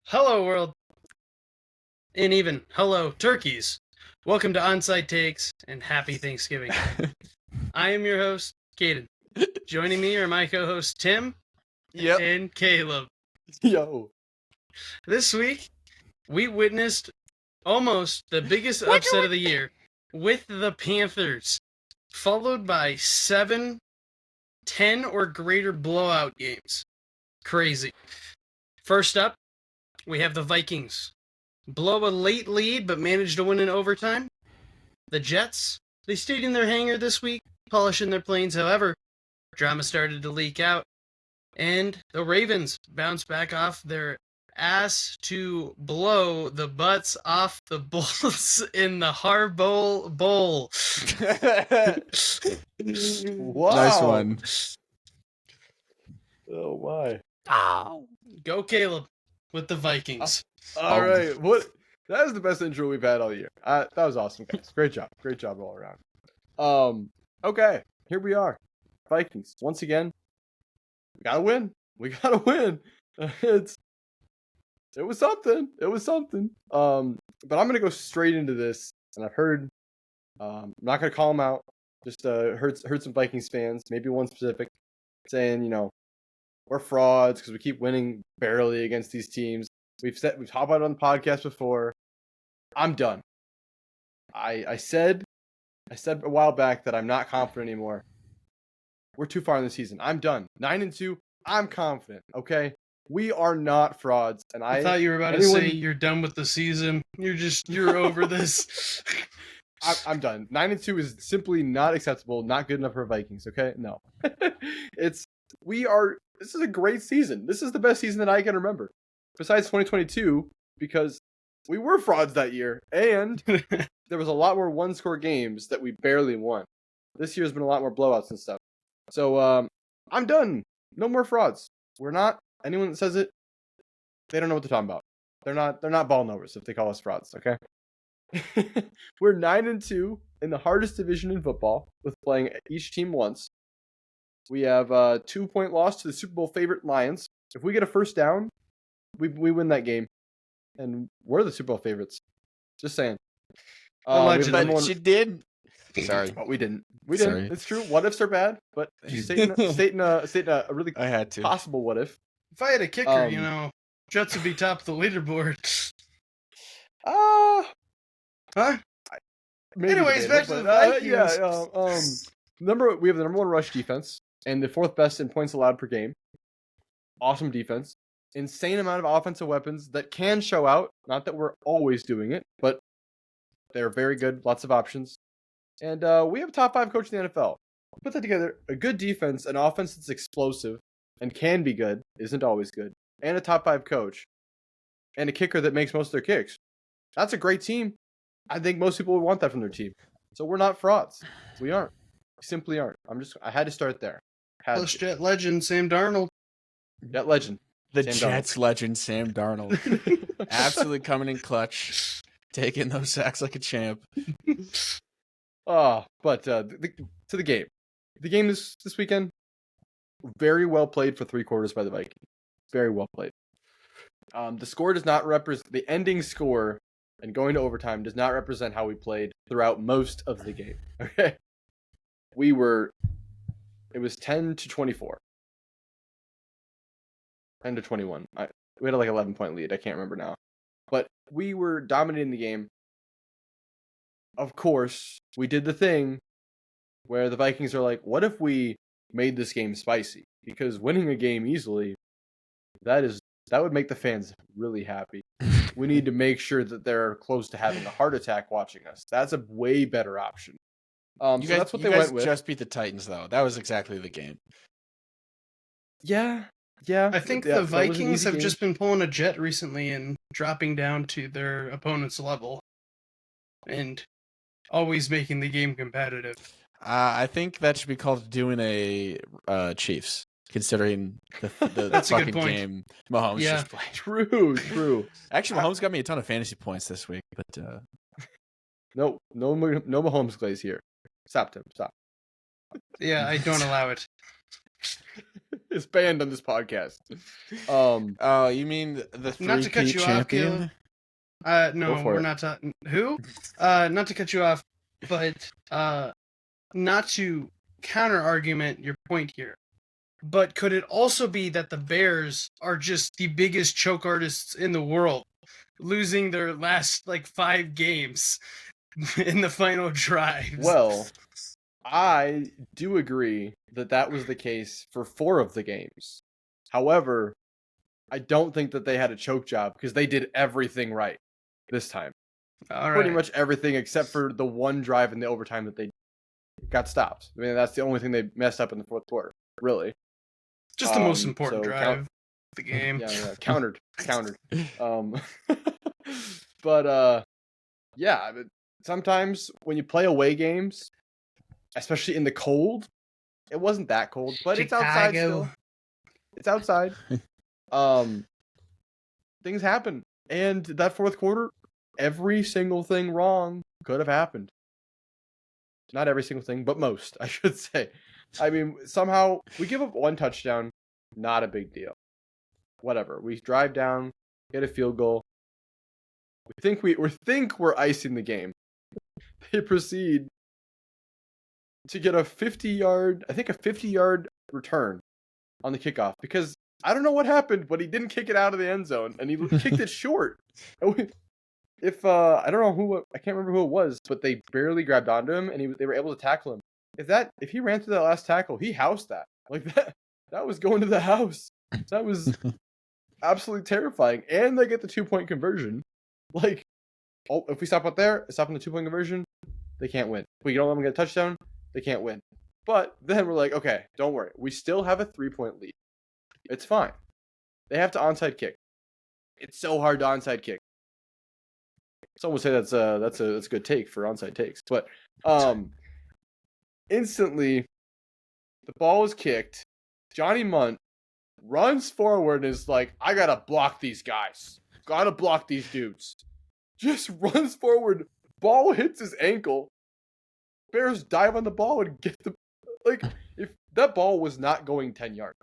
Hello, world, and even hello, turkeys. Welcome to Onside Takes, and happy Thanksgiving. I am your host, Caden. Joining me are my co-hosts, Tim and Caleb. Yo. This week, we witnessed almost the biggest upset of the year with the Panthers, followed by 7, 10 or greater blowout games. Crazy. First up, we have the Vikings. Blow a late lead, but managed to win in overtime. The Jets, they stayed in their hangar this week, polishing their planes. However, drama started to leak out. And the Ravens bounced back off their ass to blow the butts off the Bulls in the harBaugh Bowl. Wow. Nice one. Oh, my. Ow. Go Caleb with the Vikings. All right. That is the best intro we've had all year. That was awesome, guys. Great job. Great job all around. Okay. Here we are. Vikings. Once again, we gotta win. We gotta win. It was something. It was something. But I'm gonna go straight into this. And I've heard, I'm not gonna call them out. Just heard some Vikings fans, maybe one specific, saying, we're frauds because we keep winning barely against these teams. We've talked about it on the podcast before. I'm done. I said a while back that I'm not confident anymore. We're too far in the season. I'm done. 9-2. I'm confident. Okay, we are not frauds. And I thought you were about to say you're done with the season. You're over this. I'm done. 9-2 is simply not acceptable. Not good enough for Vikings. Okay, no. This is a great season. This is the best season that I can remember, besides 2022, because we were frauds that year, and there was a lot more one-score games that we barely won. This year's been a lot more blowouts and stuff. So I'm done. No more frauds. We're not. Anyone that says it, they don't know what they're talking about. They're not ball knowers if they call us frauds. Okay. We're 9-2 in the hardest division in football, with playing each team once. We have a 2-point loss to the Super Bowl favorite Lions. If we get a first down, we win that game, and we're the Super Bowl favorites. Just saying. Allegedly. She did. Sorry. We didn't. It's true. What ifs are bad, but stating a really I had to. possible what if. If I had a kicker, Jets would be top of the leaderboard. Huh? Anyways, back to the Vikings. We have the number one rush defense and the fourth best in points allowed per game. Awesome defense. Insane amount of offensive weapons that can show out. Not that we're always doing it, but they're very good. Lots of options. And we have a top 5 coach in the NFL. Put that together, a good defense, an offense that's explosive and can be good, isn't always good, and a top 5 coach, and a kicker that makes most of their kicks. That's a great team. I think most people would want that from their team. So we're not frauds. We aren't. We simply aren't. I had to start there. Plus Jet legend Sam Darnold. Jet legend. The Sam Jets legend Sam Darnold. Absolutely coming in clutch. Taking those sacks like a champ. But to the game. The game this weekend, very well played for 3 quarters by the Vikings. Very well played. The score does not represent the ending score, and going to overtime does not represent how we played throughout most of the game. Okay, it was 10-24, 10-21. We had like 11-point lead. I can't remember now, but we were dominating the game. Of course, we did the thing where the Vikings are like, what if we made this game spicy? Because winning a game easily, that would make the fans really happy. We need to make sure that they're close to having a heart attack watching us. That's a way better option. That's what they went with. Just beat the Titans, though. That was exactly the game. Yeah. I think the Vikings have just been pulling a Jet recently and dropping down to their opponent's level, and always making the game competitive. I think that should be called doing a Chiefs, considering the That's a fucking good point. game Mahomes just played. True. Actually, Mahomes got me a ton of fantasy points this week, but No Mahomes glaze here. Stop, Tim. Stop. Yeah, I don't allow it. is banned on this podcast. You mean the Not to cut three-peat you off, champion? Caleb. No, Go for we're it. not talking. Who? Not to cut you off, but not to counter argument your point here. But could it also be that the Bears are just the biggest choke artists in the world, losing their last 5 games in the final drives? Well, I do agree that was the case for 4 of the games. However, I don't think that they had a choke job because they did everything right this time. All Pretty right. much everything except for the one drive in the overtime that they got stopped. I mean, that's the only thing they messed up in the fourth quarter, really. Just the most important so drive of the game. Yeah, countered. But yeah, sometimes when you play away games, especially in the cold, it wasn't that cold, but it's outside still. It's outside. Things happen. And that fourth quarter, every single thing wrong could have happened. Not every single thing, but most, I should say. I mean, somehow we give up 1 touchdown, not a big deal. Whatever. We drive down, get a field goal. We think we're icing the game. They proceed to get a 50-yard return on the kickoff because I don't know what happened, but he didn't kick it out of the end zone and he kicked it short. If I don't know I can't remember who it was, but they barely grabbed onto him and they were able to tackle him. If he ran through that last tackle, he housed that. That was going to the house. That was absolutely terrifying. And they get the 2-point conversion. If we stop on the 2-point conversion, they can't win. If we don't let them get a touchdown, they can't win. But then we're like, okay, don't worry. We still have a 3-point lead. It's fine. They have to onside kick. It's so hard to onside kick. Some would say that's a good take for Onside Takes. But instantly, the ball is kicked. Johnny Munt runs forward and is like, I gotta block these guys. Gotta block these dudes. Just runs forward. Ball hits his ankle. Bears dive on the ball and get the... if that ball was not going 10 yards.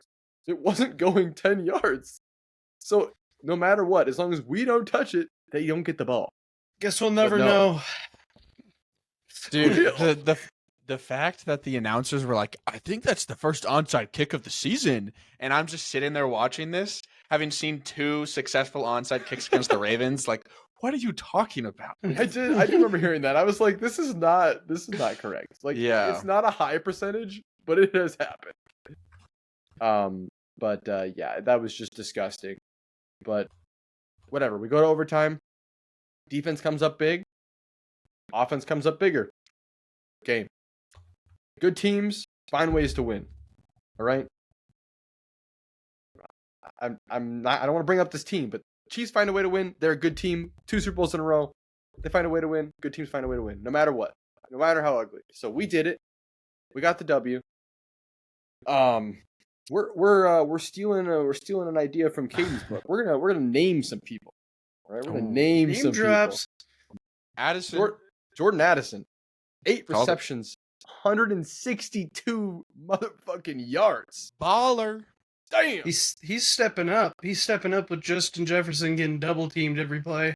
It wasn't going 10 yards. So, no matter what, as long as we don't touch it, they don't get the ball. Guess we'll never no. know. Dude, the fact that the announcers were like, I think that's the first onside kick of the season. And I'm just sitting there watching this, having seen 2 successful onside kicks against the Ravens. Like, what are you talking about? I do remember hearing that. I was like, this is not correct. It's not a high percentage, but it has happened. Yeah, that was just disgusting. But whatever. We go to overtime. Defense comes up big. Offense comes up bigger. Game. Good teams find ways to win. All right. I don't want to bring up this team, but Chiefs find a way to win. They're a good team. 2 Super Bowls in a row. They find a way to win. Good teams find a way to win, no matter what, no matter how ugly. So we did it. We got the W. We're stealing an idea from Katie's book. We're gonna name some people. All right, we're gonna name some drops. people. Addison. Jordan Addison, 8 Called it. receptions, 162 motherfucking yards. Baller. Damn. He's stepping up. He's stepping up with Justin Jefferson getting double teamed every play.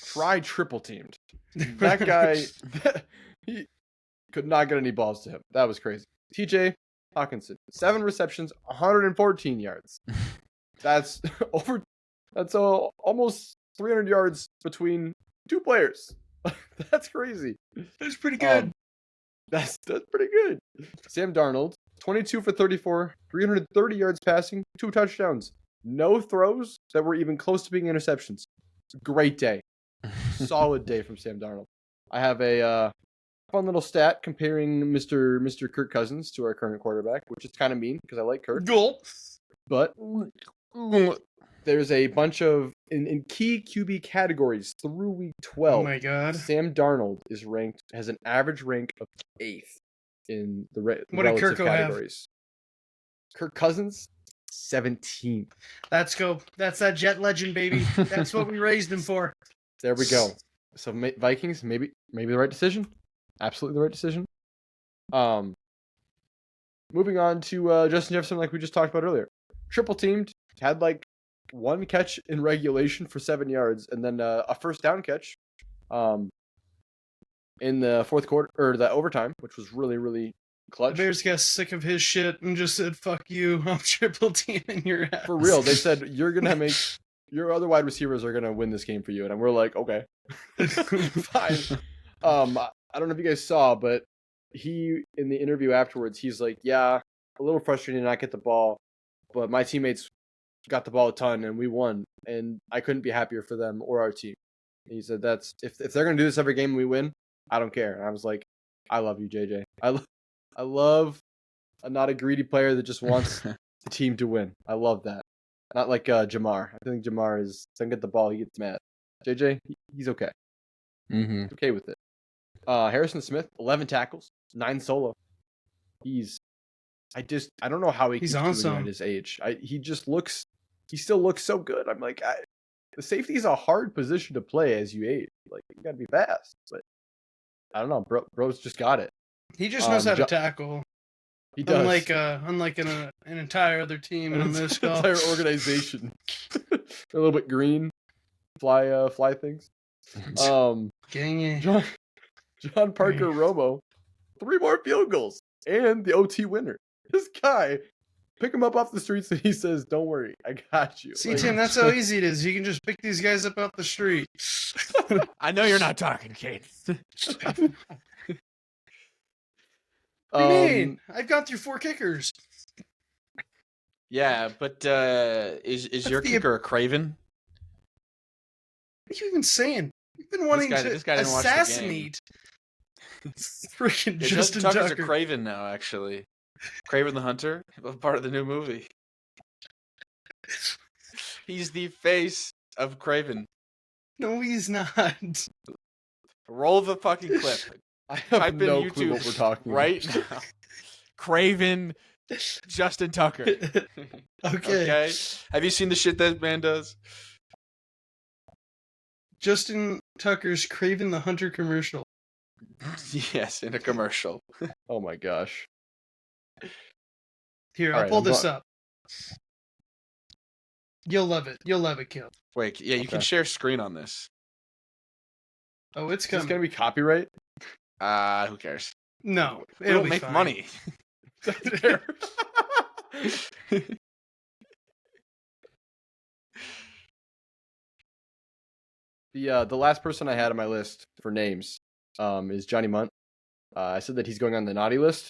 Try triple teamed. That guy, he could not get any balls to him. That was crazy. TJ Hawkinson, 7 receptions, 114 yards. That's almost 300 yards between 2 players. That's crazy. That's pretty good. That's pretty good. Sam Darnold, 22 for 34, 330 yards passing, 2 touchdowns. No throws that were even close to being interceptions. It's a great day. Solid day from Sam Darnold. I have a fun little stat comparing Mr. Kirk Cousins to our current quarterback, which is kind of mean because I like Kirk. Gulp. But there's a bunch of in key QB categories through week 12. Oh my god. Sam Darnold has an average rank of 8th in the What did relative Kirko categories. Kirk Cousins, 17th. Let's go. That's that Jet Legend, baby. That's what we raised him for. There we go. So Vikings, maybe the right decision. Absolutely the right decision. moving on to Justin Jefferson, like we just talked about earlier. Triple teamed, had like one catch in regulation for 7 yards, and then a first down catch in the fourth quarter, or the overtime, which was really, really clutch. The Bears got sick of his shit and just said, fuck you, I'm triple teaming your ass. For real, they said, you're going to make, your other wide receivers are going to win this game for you. And we're like, okay, fine. I don't know if you guys saw, but he, in the interview afterwards, he's like, yeah, a little frustrated to not get the ball, but my teammates got the ball a ton and we won, and I couldn't be happier for them or our team. And he said, that's, if they're going to do this every game and we win, I don't care. And I was like, I love you, JJ. I love not a greedy player that just wants the team to win. I love that. Not like Jamar. I think Jamar doesn't get the ball, he gets mad. JJ, he's okay. Mm-hmm. He's okay with it. Harrison Smith, 11 tackles, 9 solo. I don't know how he's awesome at his age. He still looks so good. I'm like, the safety is a hard position to play as you age. Like, you gotta be fast. But I don't know, bro's just got it. He just knows how to tackle. He does. Unlike an entire other team in this entire organization. A little bit green, fly things. Gang it. John Parker Romo, 3 more field goals and the OT winner. This guy, pick him up off the streets and he says, "Don't worry, I got you." See, Tim, that's how easy it is. You can just pick these guys up off the street. I know you're not talking, Kate. What do you mean? I've gone through 4 kickers. Yeah, but is your kicker a Kraven? What are you even saying? You've been wanting to assassinate freaking Justin Tucker's Tucker. a Kraven now, actually. Kraven the Hunter, part of the new movie. He's the face of Kraven. No, he's not. Roll the fucking clip. I have Type no in clue YouTube what we're talking right about. now. Kraven, Justin Tucker. Okay. Have you seen the shit that man does? Justin Tucker's Kraven the Hunter commercial. Yes, in a commercial. Oh my gosh. Here, I'll pull this up. You'll love it. You'll love it, Kill. Wait, yeah, you can share screen on this. Oh, it's Is coming. this gonna be copyright? Who cares? No, We it'll don't be make fine. money. The last person I had on my list for names is Johnny Munt. I said that he's going on the naughty list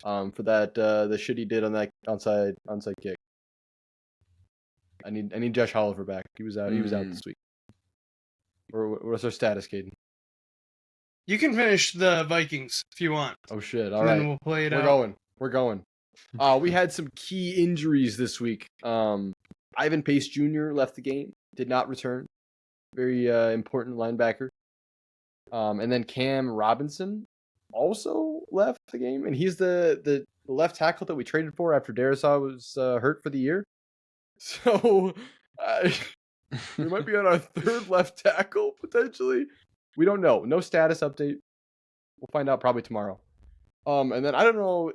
for that the shit he did on that onside kick. I need Josh Oliver back. He was out this week. Or what's our status, Caden? You can finish the Vikings if you want. Oh shit! All and right, then we'll play it out. We're going. We had some key injuries this week. Ivan Pace Jr. left the game, did not return. Very important linebacker. And then Cam Robinson also left the game, and he's the left tackle that we traded for after Darisaw was hurt for the year. So we might be on our 3rd left tackle potentially. We don't know. No status update. We'll find out probably tomorrow. And then I don't know.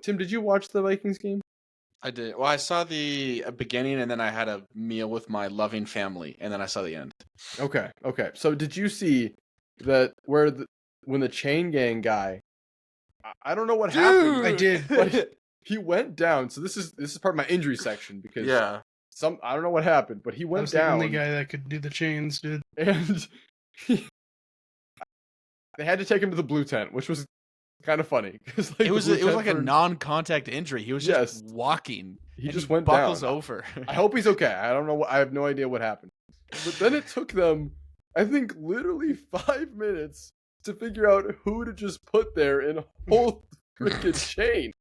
Tim, did you watch the Vikings game? I did. Well, I saw the beginning, and then I had a meal with my loving family, and then I saw the end. Okay. So did you see that when the chain gang guy? I don't know what happened. I did. But he went down. So this is part of my injury section because I don't know what happened, but he went down. The only guy that could do the chains, dude. And they had to take him to the blue tent, which was kind of funny. Like, it was like a non-contact injury. He was just walking. He just went buckles down. over. I hope he's okay. I don't know. I have no idea what happened. But then it took them, I think, literally 5 minutes to figure out who to just put there and hold the freaking chain.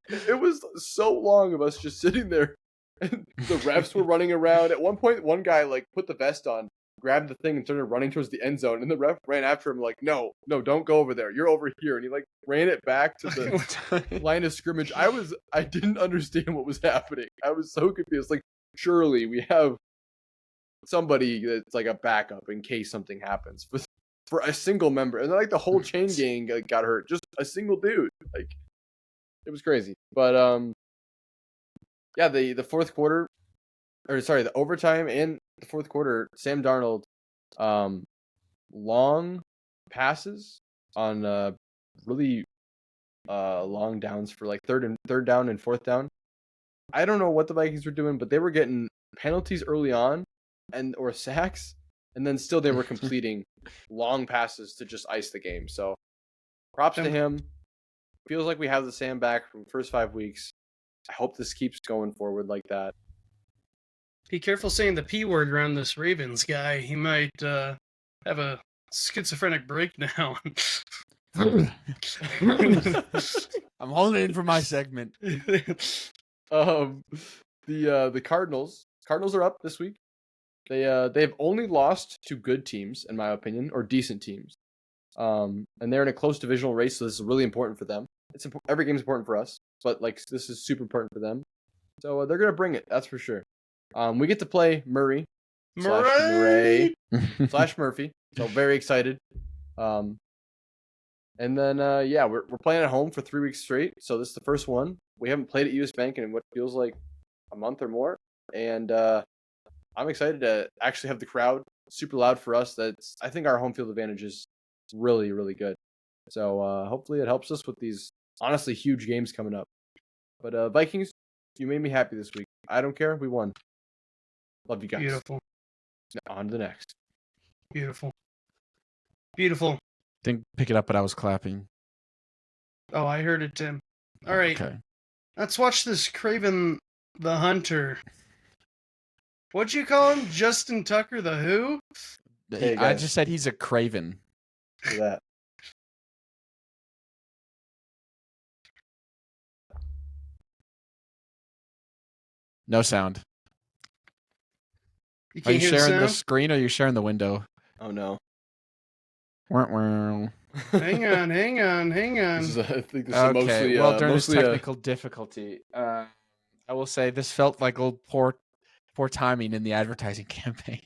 It was so long of us just sitting there, and the refs were running around. At one point, one guy put the vest on, grabbed the thing, and started running towards the end zone. And the ref ran after him no, don't go over there. You're over here. And he ran it back to the line of scrimmage. I didn't understand what was happening. I was so confused. Surely we have somebody that's a backup in case something happens. But for a single member, and the whole chain gang got hurt. Just a single dude. It was crazy. But yeah, the fourth quarter, or sorry, the overtime and the fourth quarter, Sam Darnold, long passes on really long downs for like third down and fourth down. I don't know what the Vikings were doing, but they were getting penalties early on or sacks, and then still they were completing long passes to just ice the game. So props to him. Feels like we have the Sam back from the first 5 weeks. I hope this keeps going forward like that. Be careful saying the P word around this Ravens guy. He might have a schizophrenic breakdown. I'm holding it in for my segment. The Cardinals are up this week. They've only lost to good teams, in my opinion, or decent teams. And they're in a close divisional race, so this is really important for them. Every game's important for us, but like this is super important for them. So they're gonna bring it, that's for sure. We get to play Murray /Murray / Murphy, so very excited. And then yeah, we're playing at home for 3 weeks straight. So this is the first one. We haven't played at US Bank in what feels like a month or more, and I'm excited to actually have the crowd super loud for us. I think our home field advantage is really, really good. So hopefully it helps us with these honestly huge games coming up. But Vikings, you made me happy this week. I don't care. We won. Love you guys. Beautiful. Now, on to the next. Beautiful. Beautiful. Didn't pick it up, but I was clapping. Oh, I heard it, Tim. All right. Okay. Let's watch this Kraven the Hunter. What'd you call him? Justin Tucker the who? Hey, I guys. just said he's a Kraven. Look at that. No sound. You Are can't you hear the sharing the sound? screen or are you sharing the window? Oh no. Hang on. This is I think this is Okay. mostly Well, during this mostly technical difficulty, I will say this felt like old poor timing in the advertising campaign.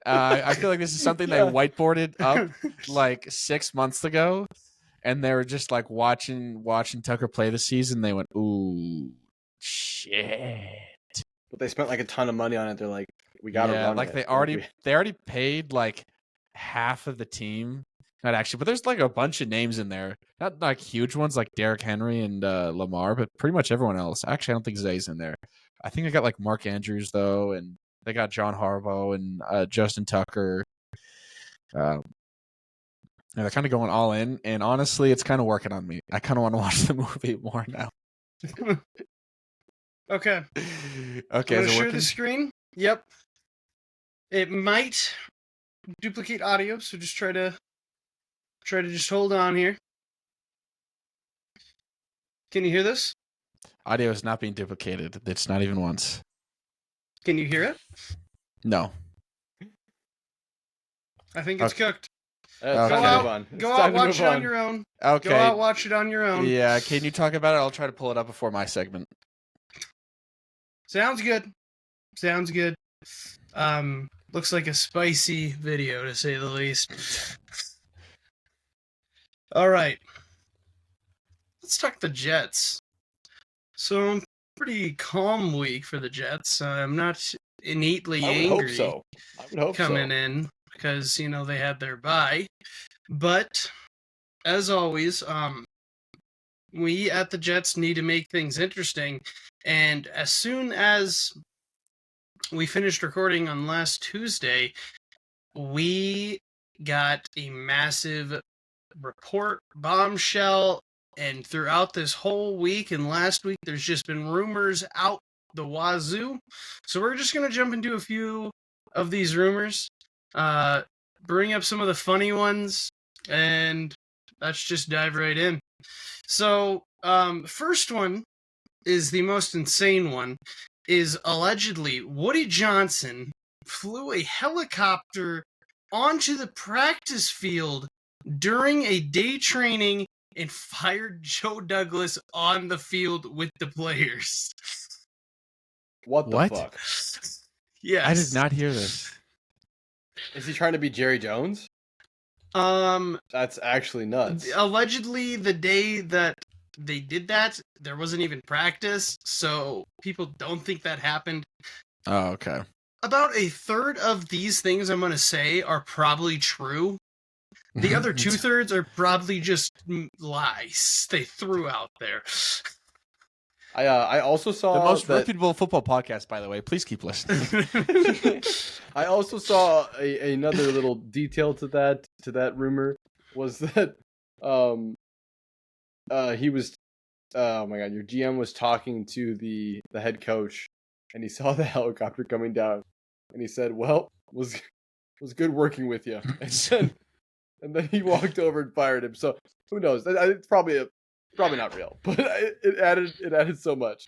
I feel like this is something they Yeah. whiteboarded up like 6 months ago, and they were just like watching Tucker play the season. They went, "Ooh, shit!" but they spent like a ton of money on it. They're like, we gotta run like it. they already paid like half of the team. Not actually, but there's like a bunch of names in there. Not like huge ones like Derrick Henry and Lamar, but pretty much everyone else. Actually, I don't think Zay's in there. I think they got like Mark Andrews though, and they got John harBaugh and Justin Tucker. And they're kind of going all in, and honestly, it's kind of working on me. I kind of want to watch the movie more now. Okay. Okay, I'm is gonna it share working? the screen. Yep. It might duplicate audio, so just try to just hold on here. Can you hear this? Audio is not being duplicated. It's not even once. Can you hear it? No. I think it's cooked. It's Go time to out- move on. Go It's out, time to watch move it on your own. Okay. Go out, watch it on your own. Yeah, can you talk about it? I'll try to pull it up before my segment. Sounds good. Sounds good. Looks like a spicy video, to say the least. All right. Let's talk the Jets. So, pretty calm week for the Jets. I'm not innately I would angry hope so. I would hope coming so. in because, you know, they had their bye. But, as always, we at the Jets need to make things interesting. And as soon as we finished recording on last Tuesday, we got a massive report bombshell, and throughout this whole week and last week, there's just been rumors out the wazoo. So we're just going to jump into a few of these rumors, bring up some of the funny ones, and let's just dive right in. So, first one is the most insane one, is allegedly Woody Johnson flew a helicopter onto the practice field during a day training and fired Joe Douglas on the field with the players. What the What? fuck? Yes. I did not hear this. Is he trying to be Jerry Jones? That's actually nuts. Allegedly, the day that they did that. There wasn't even practice, so people don't think that happened. Oh, okay. About a third of these things I'm going to say are probably true. The other 2/3 are probably just lies they threw out there. I also saw the most that, reputable football podcast, by the way. Please keep listening. I also saw another little detail to that rumor was that he was oh my god, your GM was talking to the head coach and he saw the helicopter coming down and he said, "Well, was good working with you." And then he walked over and fired him. So who knows? It's probably not real, but it added so much.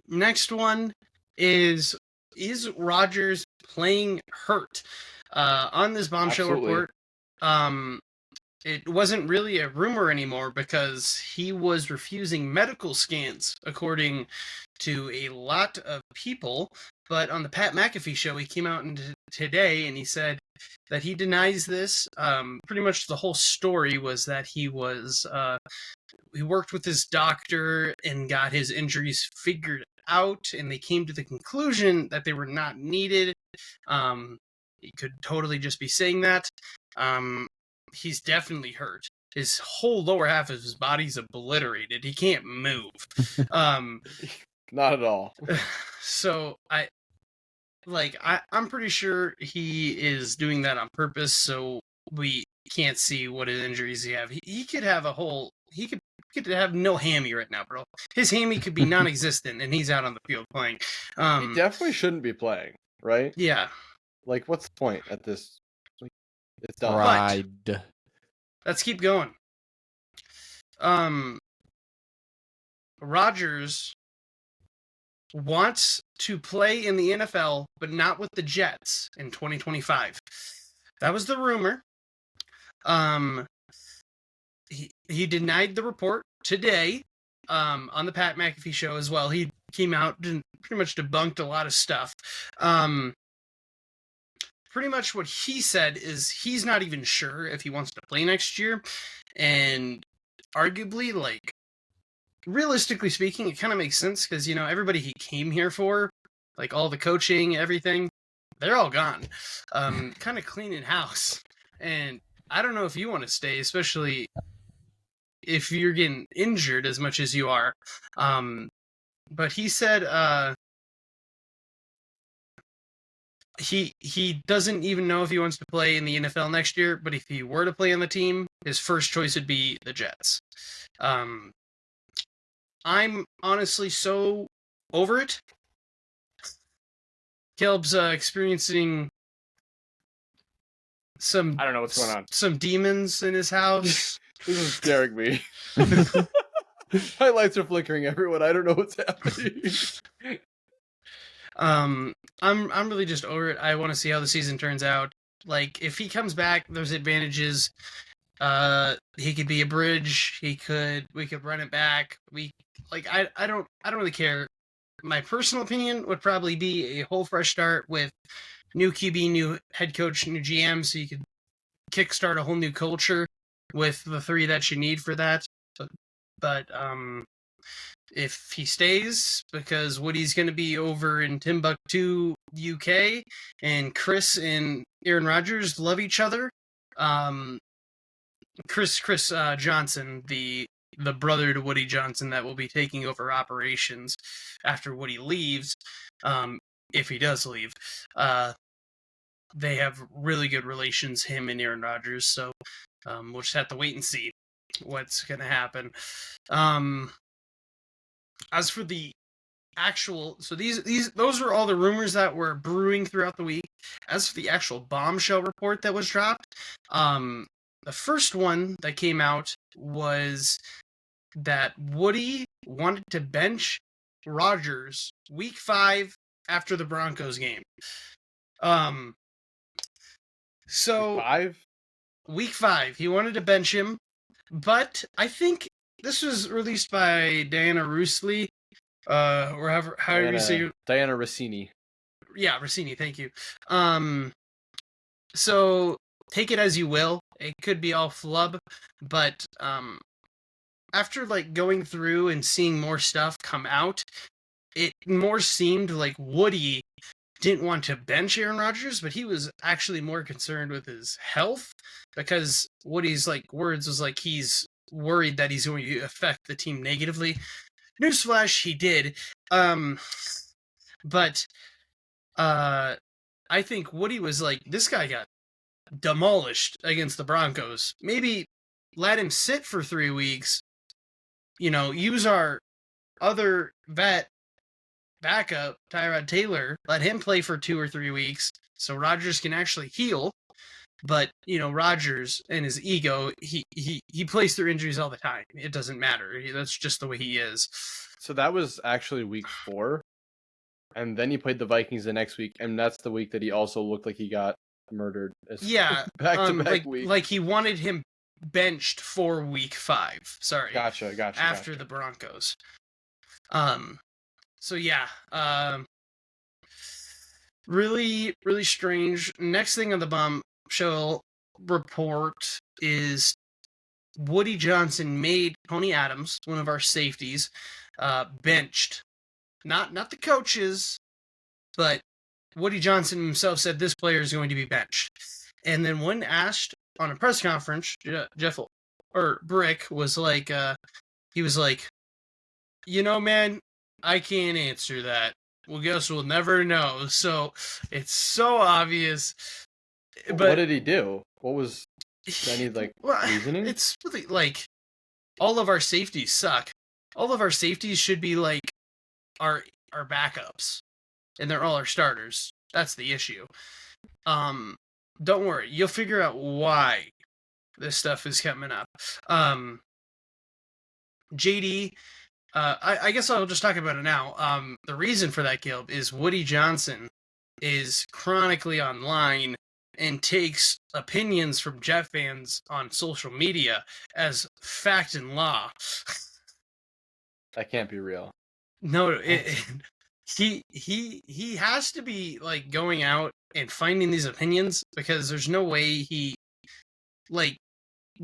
Next one is Rodgers playing hurt? On this bombshell Absolutely. report, it wasn't really a rumor anymore because he was refusing medical scans, according to a lot of people. But on the Pat McAfee show, he came out today and he said that he denies this. Pretty much the whole story was that he worked with his doctor and got his injuries figured out, and they came to the conclusion that they were not needed. He could totally just be saying that. He's definitely hurt. His whole lower half of his body's obliterated. He can't move. Not at all. So I'm pretty sure he is doing that on purpose, so we can't see what his injuries he have. He could have he could have no hammy right now, bro. His hammy could be non-existent, and he's out on the field playing. He definitely shouldn't be playing, right? Yeah. Like, what's the point at this? It's done. Right. Let's keep going. Rodgers wants to play in the NFL, but not with the Jets in 2025. That was the rumor. He denied the report today on the Pat McAfee show as well. He came out and pretty much debunked a lot of stuff. Pretty much what he said is he's not even sure if he wants to play next year. And arguably, like, realistically speaking, it kind of makes sense because, you know, everybody he came here for, like all the coaching, everything, they're all gone. Kind of cleaning house. And I don't know if you want to stay, especially if you're getting injured as much as you are. But he said he doesn't even know if he wants to play in the NFL next year, but if he were to play on the team, his first choice would be the Jets. I'm honestly so over it. Caleb's experiencing some... I don't know what's going on. Some demons in his house. This is scaring me. My lights are flickering, everyone. I don't know what's happening. I'm really just over it. I want to see how the season turns out. Like, if he comes back, there's advantages. He could be a bridge. We could run it back. I don't really care. My personal opinion would probably be a whole fresh start with new QB, new head coach, new GM, so you could kickstart a whole new culture with the three that you need for that. But if he stays, because Woody's going to be over in Timbuktu, UK, and Chris and Aaron Rodgers love each other. Chris Johnson, the brother to Woody Johnson that will be taking over operations after Woody leaves, if he does leave. They have really good relations, him and Aaron Rodgers, so we'll just have to wait and see what's going to happen. As for the actual, so those are all the rumors that were brewing throughout the week. As for the actual bombshell report that was dropped, the first one that came out was that Woody wanted to bench Rodgers week 5 after the Broncos game. So week 5, he wanted to bench him, but I think this was released by Diana Rousely, or however you say Diana Rossini. Yeah, Rossini, thank you. So take it as you will. it could be all flub, but after like going through and seeing more stuff come out, it more seemed like Woody didn't want to bench Aaron Rodgers, but he was actually more concerned with his health, because Woody's like words was like he's worried that he's going to affect the team negatively. Newsflash, he did. But I think Woody was like, this guy got demolished against the Broncos. Maybe let him sit for 3 weeks. Use our other vet backup, Tyrod Taylor, let him play for 2 or 3 weeks so Rodgers can actually heal. But, Rodgers and his ego, he plays through injuries all the time. It doesn't matter. That's just the way he is. So that was actually week 4. And then he played the Vikings the next week. And that's the week that he also looked like he got murdered. Yeah. Back-to-back week. Like he wanted him benched for week 5. Sorry. Gotcha. After the Broncos. So yeah. Really, really strange. Next thing on the bombshell report is Woody Johnson made Tony Adams, one of our safeties, benched. Not the coaches, but Woody Johnson himself said this player is going to be benched. And then when asked on a press conference, Brick was like, he was like, man, I can't answer that. Well, guess we'll never know. So it's so obvious. But what did he do? What was any reasoning? It's really like all of our safeties suck. All of our safeties should be like our backups, and they're all our starters. That's the issue. Don't worry, you'll figure out why this stuff is coming up. JD, I guess I'll just talk about it now. The reason for that, Gilb, is Woody Johnson is chronically online and takes opinions from Jet fans on social media as fact and law. That can't be real. No, he has to be like going out and finding these opinions, because there's no way he like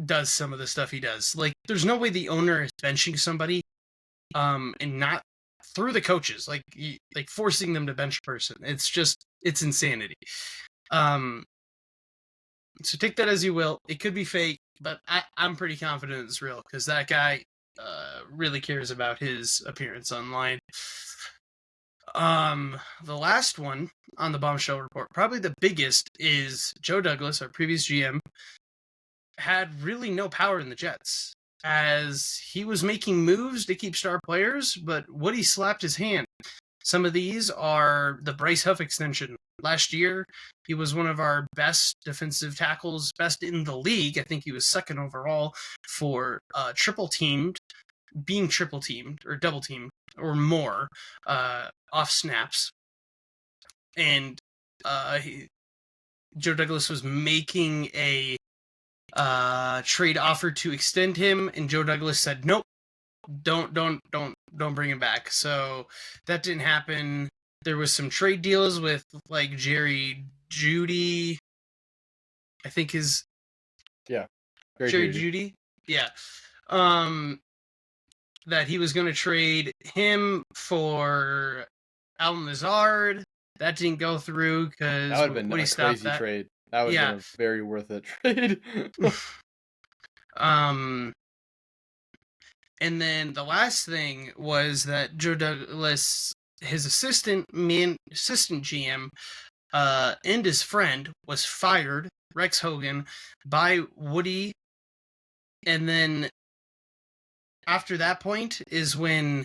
does some of the stuff he does. Like, there's no way the owner is benching somebody and not through the coaches, like forcing them to bench a person. It's insanity. So take that as you will. It could be fake, but I'm pretty confident it's real, because that guy really cares about his appearance online. The last one on the bombshell report, probably the biggest, is Joe Douglas, our previous GM, had really no power in the Jets, as he was making moves to keep star players, but Woody slapped his hand. Some of these are the Bryce Huff extension. Last year, he was one of our best defensive tackles, best in the league. I think he was second overall for being triple teamed or double teamed or more off snaps. And Joe Douglas was making a trade offer to extend him, and Joe Douglas said, nope, don't bring him back. So that didn't happen. There was some trade deals with like Jerry Jeudy, I think his Jerry Jeudy. Yeah. That he was going to trade him for Allen Lazard. That didn't go through because that would have been a crazy trade. That would have been a very worth it trade. And then the last thing was that Joe Douglas, his assistant GM, and his friend was fired, Rex Hogan, by Woody. And then after that point is when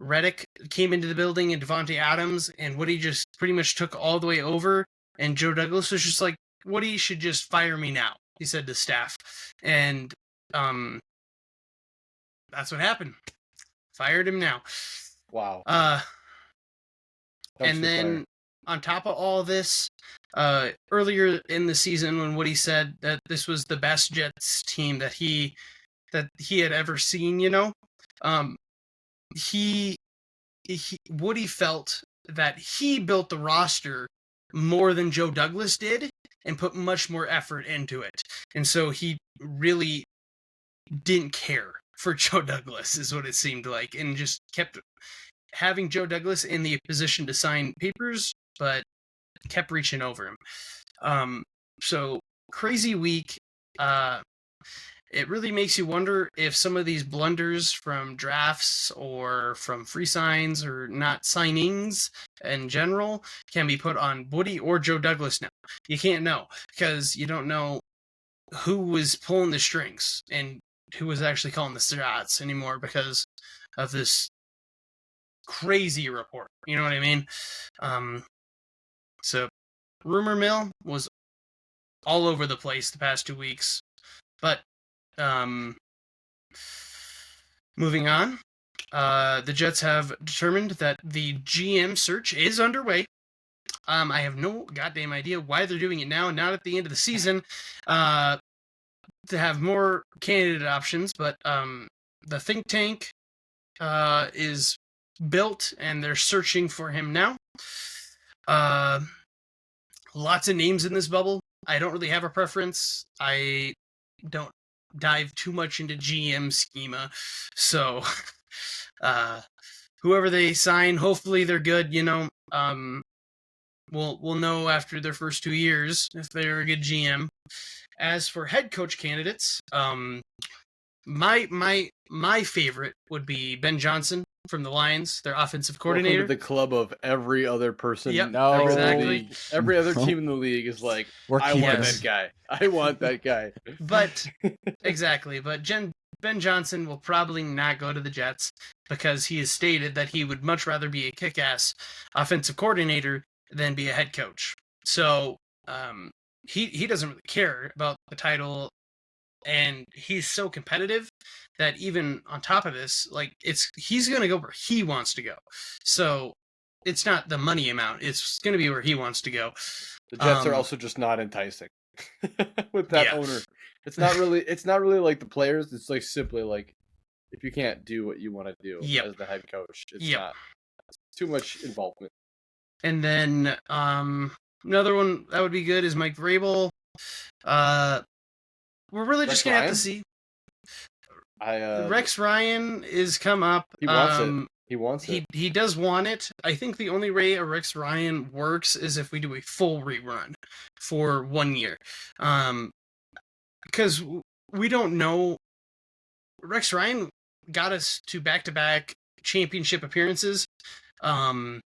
Reddick came into the building and Devontae Adams, and Woody just pretty much took all the way over. And Joe Douglas was just like, Woody should just fire me now, he said to staff. And that's what happened. Fired him now. Wow. And then on top of all this, earlier in the season when Woody said that this was the best Jets team that he had ever seen, Woody felt that he built the roster more than Joe Douglas did and put much more effort into it. And so he really didn't care for Joe Douglas, is what it seemed like, and just kept having Joe Douglas in the position to sign papers, but kept reaching over him. So crazy week. It really makes you wonder if some of these blunders from drafts or from free signs or not signings in general can be put on Woody or Joe Douglas now. You can't know because you don't know who was pulling the strings and who was actually calling the shots anymore because of this crazy report. You know what I mean? So rumor mill was all over the place the past 2 weeks, but moving on, the Jets have determined that the GM search is underway. I have no goddamn idea why they're doing it now and not at the end of the season to have more candidate options, but the think tank is built and they're searching for him now. Lots of names in this bubble. I don't really have a preference. I don't dive too much into GM schema. So whoever they sign, hopefully they're good, you know. We'll know after their first 2 years if they're a good GM. As for head coach candidates, my favorite would be Ben Johnson from the Lions, their offensive coordinator. Welcome to the club of every other person. Yep, No. exactly. Every other team in the league is like, I want that guy. I want that guy. But exactly. But Ben Johnson will probably not go to the Jets because he has stated that he would much rather be a kick-ass offensive coordinator than be a head coach. So he doesn't really care about the title, and he's so competitive that even on top of this, like he's going to go where he wants to go. So it's not the money amount; it's going to be where he wants to go. The Jets are also just not enticing with that owner. It's not really like the players. It's like simply like if you can't do what you want to do as the head coach, it's not. It's too much involvement. And then another one that would be good is Mike Vrabel. We're really just going to have to see. Rex Ryan is come up. He wants it. He wants it. He does want it. I think the only way a Rex Ryan works is if we do a full rerun for 1 year. Because we don't know. Rex Ryan got us to back-to-back championship appearances in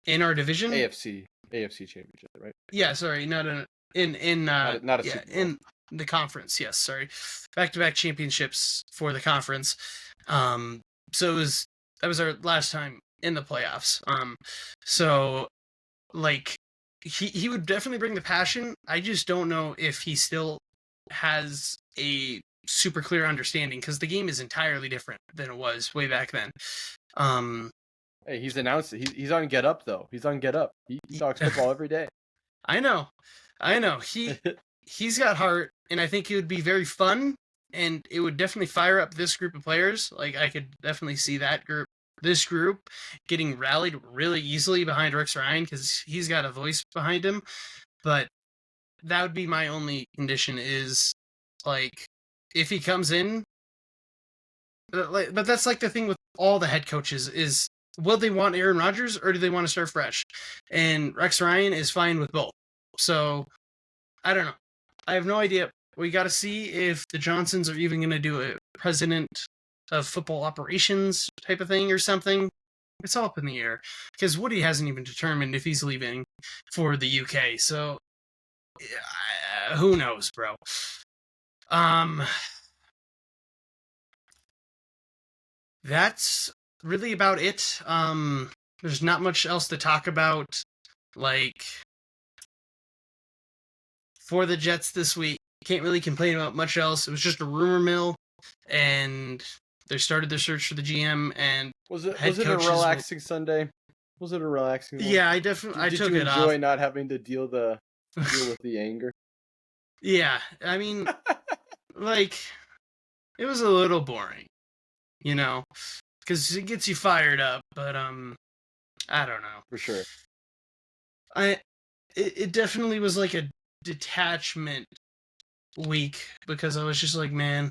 our division. AFC championship, right? Yeah, sorry, not a Super Bowl. In the conference. Yes, sorry, back-to-back championships for the conference. So that was our last time in the playoffs. So like he would definitely bring the passion. I just don't know if he still has a super clear understanding because the game is entirely different than it was way back then. Hey, he's announced it. He's on Get Up though. He's on Get Up. He talks football every day. I know. He's got heart, and I think it would be very fun, and it would definitely fire up this group of players. Like I could definitely see this group getting rallied really easily behind Rex Ryan because he's got a voice behind him. But that would be my only condition is like if he comes in. But that's like the thing with all the head coaches is will they want Aaron Rodgers or do they want to start fresh? And Rex Ryan is fine with both. So I don't know. I have no idea. We got to see if the Johnsons are even going to do a president of football operations type of thing or something. It's all up in the air because Woody hasn't even determined if he's leaving for the UK. So who knows, bro? That's really about it. There's not much else to talk about. Like for the Jets this week, can't really complain about much else. It was just a rumor mill, and they started their search for the GM. And was it a relaxing Sunday? Was it a relaxing one? Yeah, I definitely took it off. Did you enjoy not having to deal with the anger? Yeah, I mean, like it was a little boring, you know, because it gets you fired up. But I don't know for sure. it definitely was like a detachment week because I was just like, man,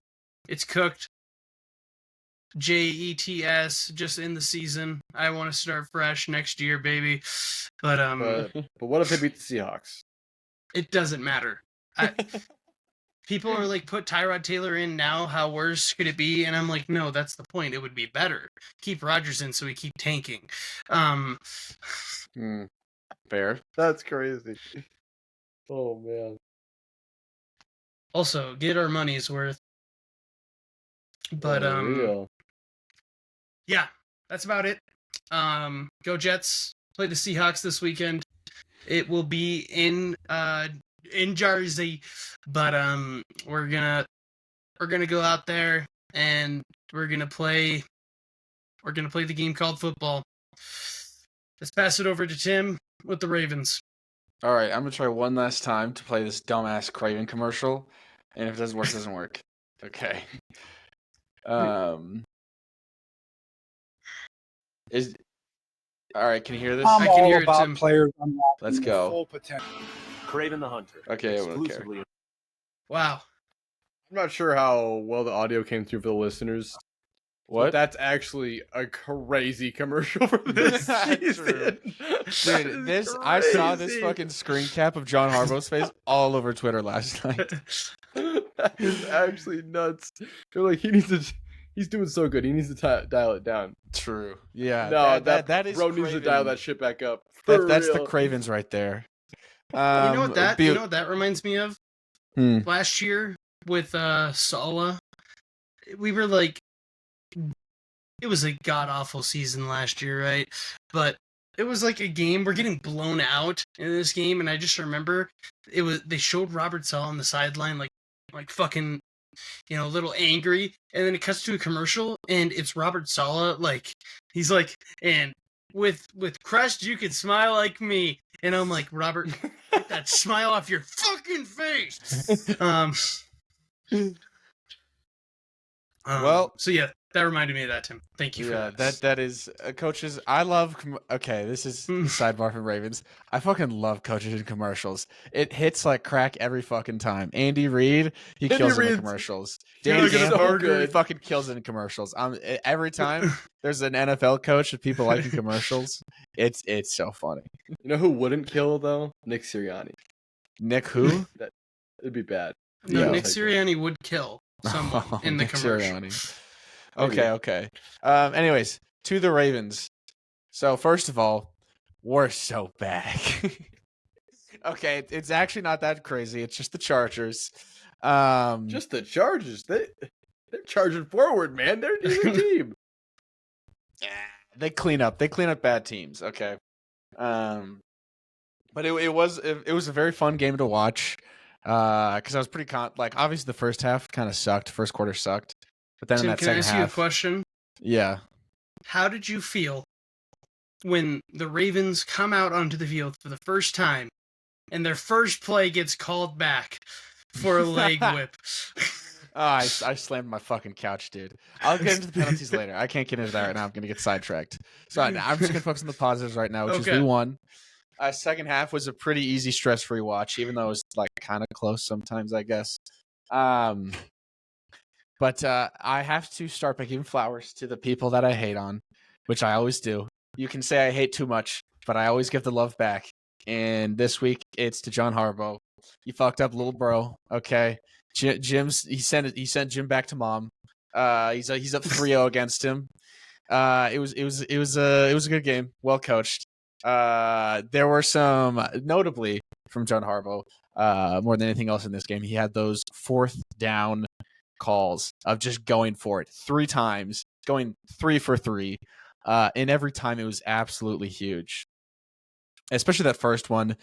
it's cooked. JETS, just in the season. I want to start fresh next year, baby. But But what if they beat the Seahawks? it doesn't matter. People are like, put Tyrod Taylor in now. How worse could it be? And I'm like, no, that's the point. It would be better. Keep Rodgers in so we keep tanking. Fair. That's crazy. Oh man. Also, get our money's worth. But Real. yeah, that's about it. Go Jets. Play the Seahawks this weekend. It will be in Jersey, but we're gonna go out there and we're gonna play the game called football. Let's pass it over to Tim with the Ravens. All right, I'm gonna try one last time to play this dumbass Kraven commercial, and if it doesn't work, it doesn't work. Okay. Is all right? Can you hear this? I can hear it, about Tim. players unlocking Let's their go. full potential. Kraven the Hunter. Okay, I won't care. Exclusively. Wow. I'm not sure how well the audio came through for the listeners. But What? that's actually a crazy commercial for this season. Dude, I saw this fucking screen cap of John Harbaugh's face all over Twitter last night. That is actually nuts. They're like, he's doing so good. He needs to dial it down. True. Yeah. No, that is. bro needs to Kraven. dial that shit back up. That's the real. Cravens right there. You know what that reminds me of? Last year with Sala, we were like, it was a god awful season last year, right? But it was like a game, we're getting blown out in this game, and I just remember they showed Robert Sala on the sideline like fucking, a little angry, and then it cuts to a commercial and it's Robert Sala, like he's like, and with crest you could smile like me, and I'm like, Robert, get that smile off your fucking face. Well, so yeah, that reminded me of that, Tim. Thank you for that. that is coaches. I love. Okay, this is sidebar from Ravens. I fucking love coaches in commercials. It hits like crack every fucking time. Andy Reid, he kills it in commercials. Dan Gamberger, he fucking kills it in commercials. Every time there's an NFL coach that people like in commercials, it's so funny. You know who wouldn't kill though? Nick Sirianni. Nick who? It'd be bad. No, Yeah. Nick Sirianni would kill someone in the Nick commercial. Sirianni. Okay. Anyways, to the Ravens. So first of all, we're so back. Okay, it's actually not that crazy. It's just the Chargers. Just the Chargers. They're charging forward, man. They're a decent team. They clean up. They clean up bad teams. Okay. But it was a very fun game to watch. Because I was pretty obviously the first half kind of sucked. First quarter sucked. But then Tim, in that can I second ask you a half, question? yeah. How did you feel when the Ravens come out onto the field for the first time and their first play gets called back for a leg whip? I slammed my fucking couch, dude. I'll get into the penalties later. I can't get into that right now. I'm going to get sidetracked. So I'm just going to focus on the positives right now, which is we won. Second half was a pretty easy, stress-free watch, even though it was kind of close sometimes, I guess. But I have to start by giving flowers to the people that I hate on, which I always do. You can say I hate too much, but I always give the love back. And this week, it's to John Harbaugh. You fucked up, little bro. Okay, he sent Jim back to mom. He's up 3-0 against him. It was a good game. Well coached. There were some, notably from John Harbaugh, more than anything else in this game, he had those fourth down calls of just going for it 3 times, going 3 for 3. And every time it was absolutely huge. Especially that first one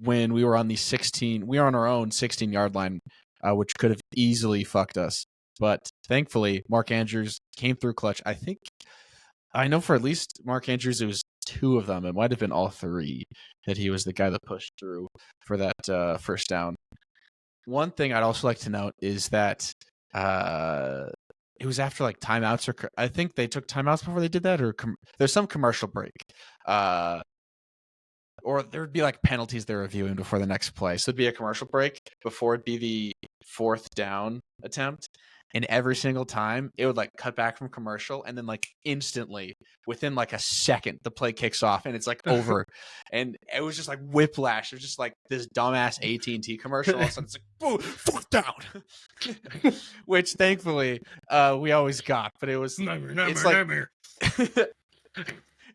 when we were on our own 16-yard line, which could have easily fucked us. But thankfully, Mark Andrews came through clutch. I know for at least Mark Andrews, it was 2 of them. It might have been all 3 that he was the guy that pushed through for that first down. One thing I'd also like to note is that it was after timeouts, or I think they took timeouts before they did that, or there's some commercial break. or there'd be like penalties they're reviewing before the next play. So it'd be a commercial break before it'd be the 4th down attempt. And every single time it would like cut back from commercial, and then like instantly within like a second, the play kicks off and it's like over. And it was just like whiplash. It was just like this dumbass AT&T commercial. All of a sudden it's like, boom, 4th down, which thankfully we always got, but it was, Nightmare.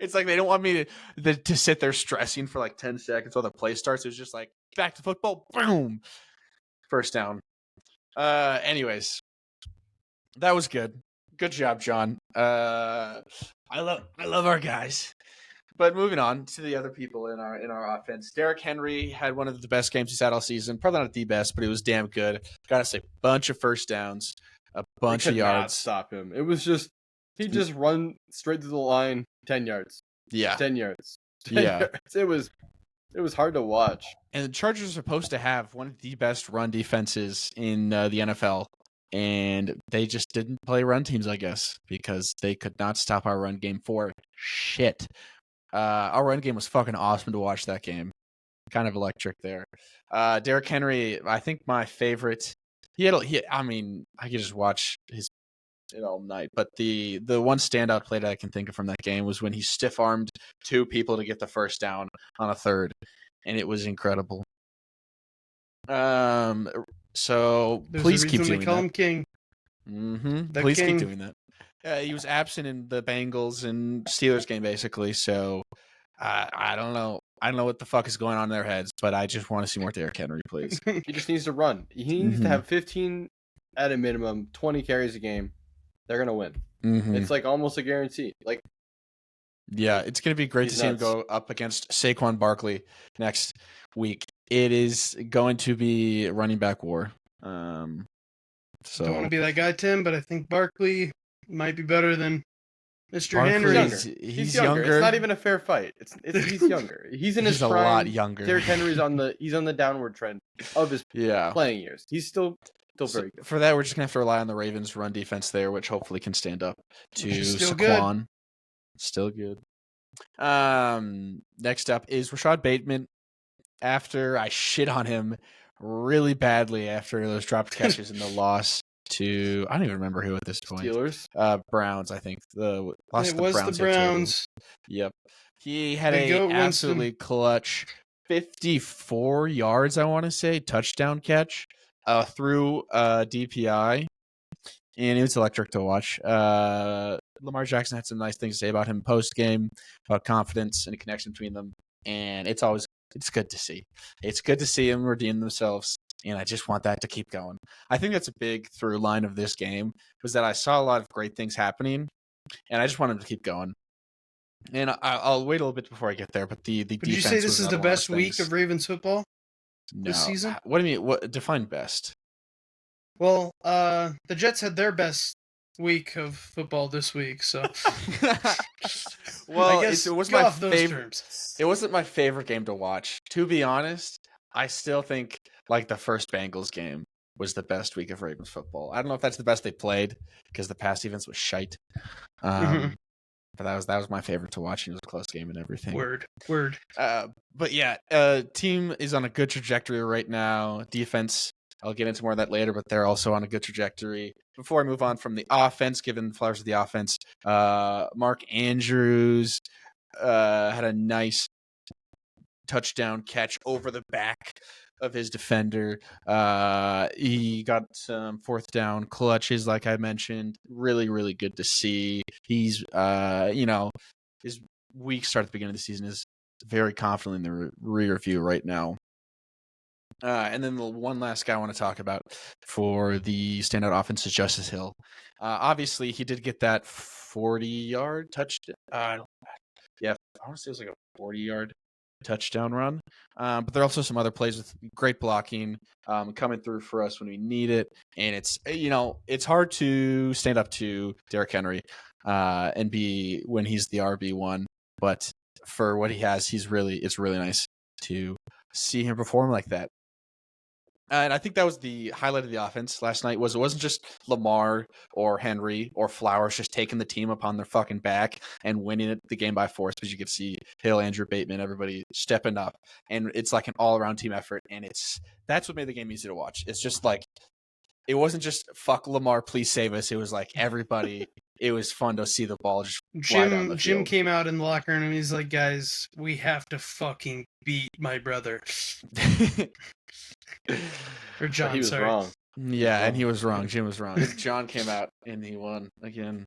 It's like they don't want me to sit there stressing for like 10 seconds while the play starts. It was just like back to football, boom, 1st down. Anyways, that was good. Good job, John. I love our guys. But moving on to the other people in our offense, Derrick Henry had one of the best games he's had all season. Probably not the best, but it was damn good. Gotta say, bunch of 1st downs, a bunch of yards. Not stop him. It was just he just run straight to the line, 10 yards. Yeah, 10 yards. 10 yeah. yards. It was hard to watch. And the Chargers are supposed to have one of the best run defenses in the NFL. And they just didn't play run teams, I guess, because they could not stop our run game for shit. Our run game was fucking awesome to watch that game. Kind of electric there. Derrick Henry, I think my favorite. I could just watch it all night. But the one standout play that I can think of from that game was when he stiff-armed 2 people to get the 1st down on a 3rd. And it was incredible. So There's please a keep reason doing they call that. him King. Mm-hmm. Please King. keep doing that. He was absent in the Bengals and Steelers game, basically. So I don't know. I don't know what the fuck is going on in their heads, but I just want to see more Derrick Henry, please. He just needs to run. He needs to have 15 at a minimum, 20 carries a game. They're gonna win. Mm-hmm. It's like almost a guarantee. Like, yeah, it's gonna be great to see him go up against Saquon Barkley next week. It is going to be a running back war. So Don't want to be that guy, Tim, but I think Barkley might be better than Mr. Barkley Henry. He's younger. It's not even a fair fight. He's younger. He's in his He's prime. a lot younger. Derrick Henry's on the downward trend of his playing years. He's still very good. For that, we're just gonna have to rely on the Ravens' run defense there, which hopefully can stand up to still Saquon. good. Still good. Next up is Rashad Bateman. After I shit on him really badly after those dropped catches in the loss to, I don't even remember who at this point. Steelers? Browns, I think. The loss It to was the the Browns. Yep. He had The a GOAT absolutely clutch 54 yards, I want to say, touchdown catch through DPI. And it was electric to watch. Lamar Jackson had some nice things to say about him post-game, about confidence and a connection between them. And it's good to see. It's good to see them redeem themselves, and I just want that to keep going. I think that's a big through line of this game, was that I saw a lot of great things happening, and I just want them to keep going. And I'll wait a little bit before I get there, but the defense. Would you say this is the best week of Ravens football this season? What do you mean? What define best? Well, the Jets had their best week of football this week, so well, I guess it was go my off those favorite. terms. It wasn't my favorite game to watch. To be honest, I still think like the first Bengals game was the best week of Ravens football. I don't know if that's the best they played because the pass defense was shite. But that was my favorite to watch. It was a close game and everything. Word. But yeah, team is on a good trajectory right now. Defense, I'll get into more of that later, but they're also on a good trajectory. Before I move on from the offense, given the flowers of the offense, Mark Andrews had a nice touchdown catch over the back of his defender. He got some 4th down clutches, like I mentioned. Really, really good to see. He's, his weak start at the beginning of the season is very confidently in the rear view right now. And then the one last guy I want to talk about for the standout offense is Justice Hill. Obviously, he did get that 40-yard touchdown. I want to say it was like a 40-yard touchdown run. But there are also some other plays with great blocking coming through for us when we need it. And it's hard to stand up to Derrick Henry and be when he's the RB1. But for what he has, it's really nice to see him perform like that. And I think that was the highlight of the offense last night. It wasn't just Lamar or Henry or Flowers just taking the team upon their fucking back and winning the game by force, because you could see Hill, Andrew Bateman, everybody stepping up, and it's like an all-around team effort, and that's what made the game easy to watch. It's just like, it wasn't just fuck Lamar, please save us. It was like everybody. It was fun to see the ball just fly down the Jim field. came out in the locker room and he's like, guys, we have to fucking beat my brother. Or John, He was sorry. wrong. Yeah, and he was wrong. Jim was wrong. John came out and he won again.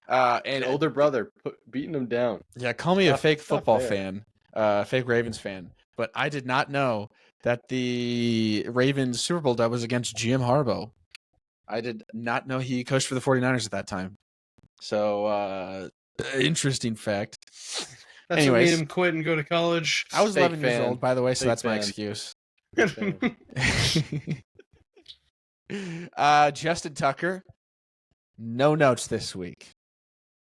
And Older brother beating him down. yeah, call me a fake not football fair. fan, fake Ravens fan. But I did not know that the Ravens Super Bowl dub was against Jim harBaugh. I did not know he coached for the 49ers at that time. So, interesting fact. That's Anyways. what made him quit and go to college. I was Fake 11 years fan. old, by the way, so Fake that's my fan. excuse. Fan. Justin Tucker, no notes this week.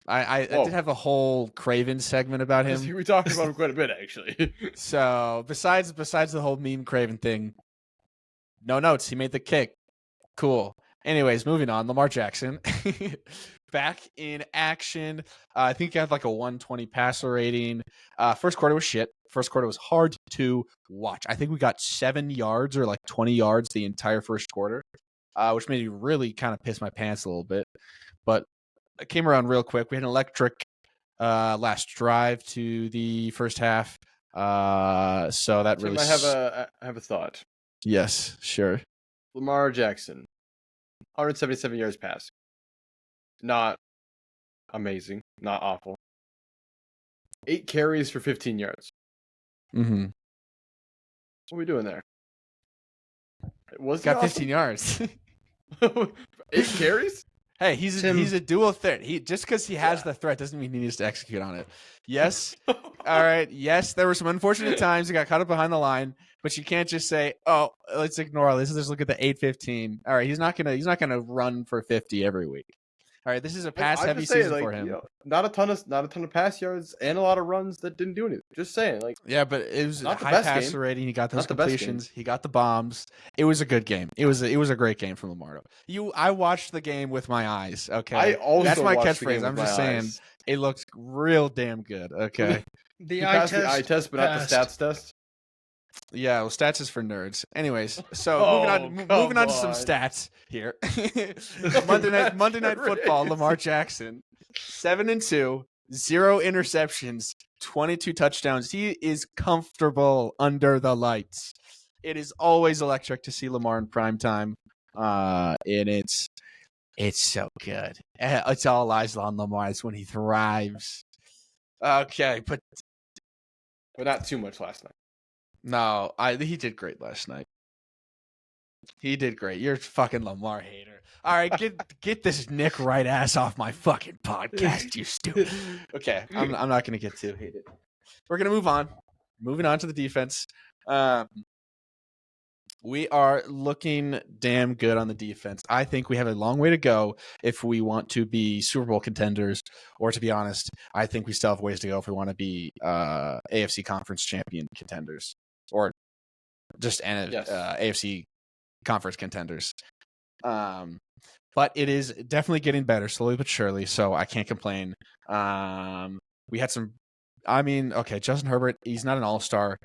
I Whoa. did have a whole Kraven segment about him. We talked about him quite a bit, actually. So besides the whole meme Kraven thing, no notes. He made the kick. Cool. Anyways, moving on. Lamar Jackson back in action. I think he had like a 120 passer rating. First quarter was shit. First quarter was hard to watch. I think we got 7 yards or like 20 yards the entire first quarter, which made me really kind of piss my pants a little bit. But it came around real quick. We had an electric last drive to the first half. So that really. I have a thought. Yes, sure. Lamar Jackson, 177 yards passing. Not amazing. Not awful. 8 carries for 15 yards. Mm-hmm. What are we doing there? Got 15 yards. 8 carries? Hey, he's a dual threat. Just because he has the threat doesn't mean he needs to execute on it. Yes. All right. Yes, there were some unfortunate times he got caught up behind the line, but you can't just say, "Oh, let's ignore all this. Let's just look at the 8-15." All right, he's not gonna run for 50 every week. All right, this is a pass-heavy season for him. Not a ton of pass yards and a lot of runs that didn't do anything. Just saying, like. Yeah, but it was Not the high best passer game. rating. He got those Not the best completions. He got the bombs. It was a good game. It was a great game from Lamar. I watched the game with my eyes. Okay, I also that's my watched the game catchphrase. with I'm my just saying eyes. it looks real damn good. Okay. The He eye passed test. the eye test, but not the stats test. Yeah, well, stats is for nerds. Anyways, so Oh, moving on to some come on. stats here. Monday night football. Lamar Jackson, 7-2, 0 interceptions, 22 touchdowns. He is comfortable under the lights. It is always electric to see Lamar in prime time, and it's so good. It's all eyes on Lamar. It's when he thrives. Okay, but not too much last night. no, he did great last night. He did great. You're a fucking Lamar hater. All right, get this Nick Wright ass off my fucking podcast, you stupid. Okay, I'm not gonna get too hated. We're gonna move on. Moving on to the defense. We are looking damn good on the defense. I think we have a long way to go if we want to be Super Bowl contenders, or to be honest, I think we still have ways to go if we want to be AFC Conference champion contenders, or just AFC Conference contenders. But it is definitely getting better, slowly but surely, so I can't complain. We had some, Justin Herbert, he's not an all-star.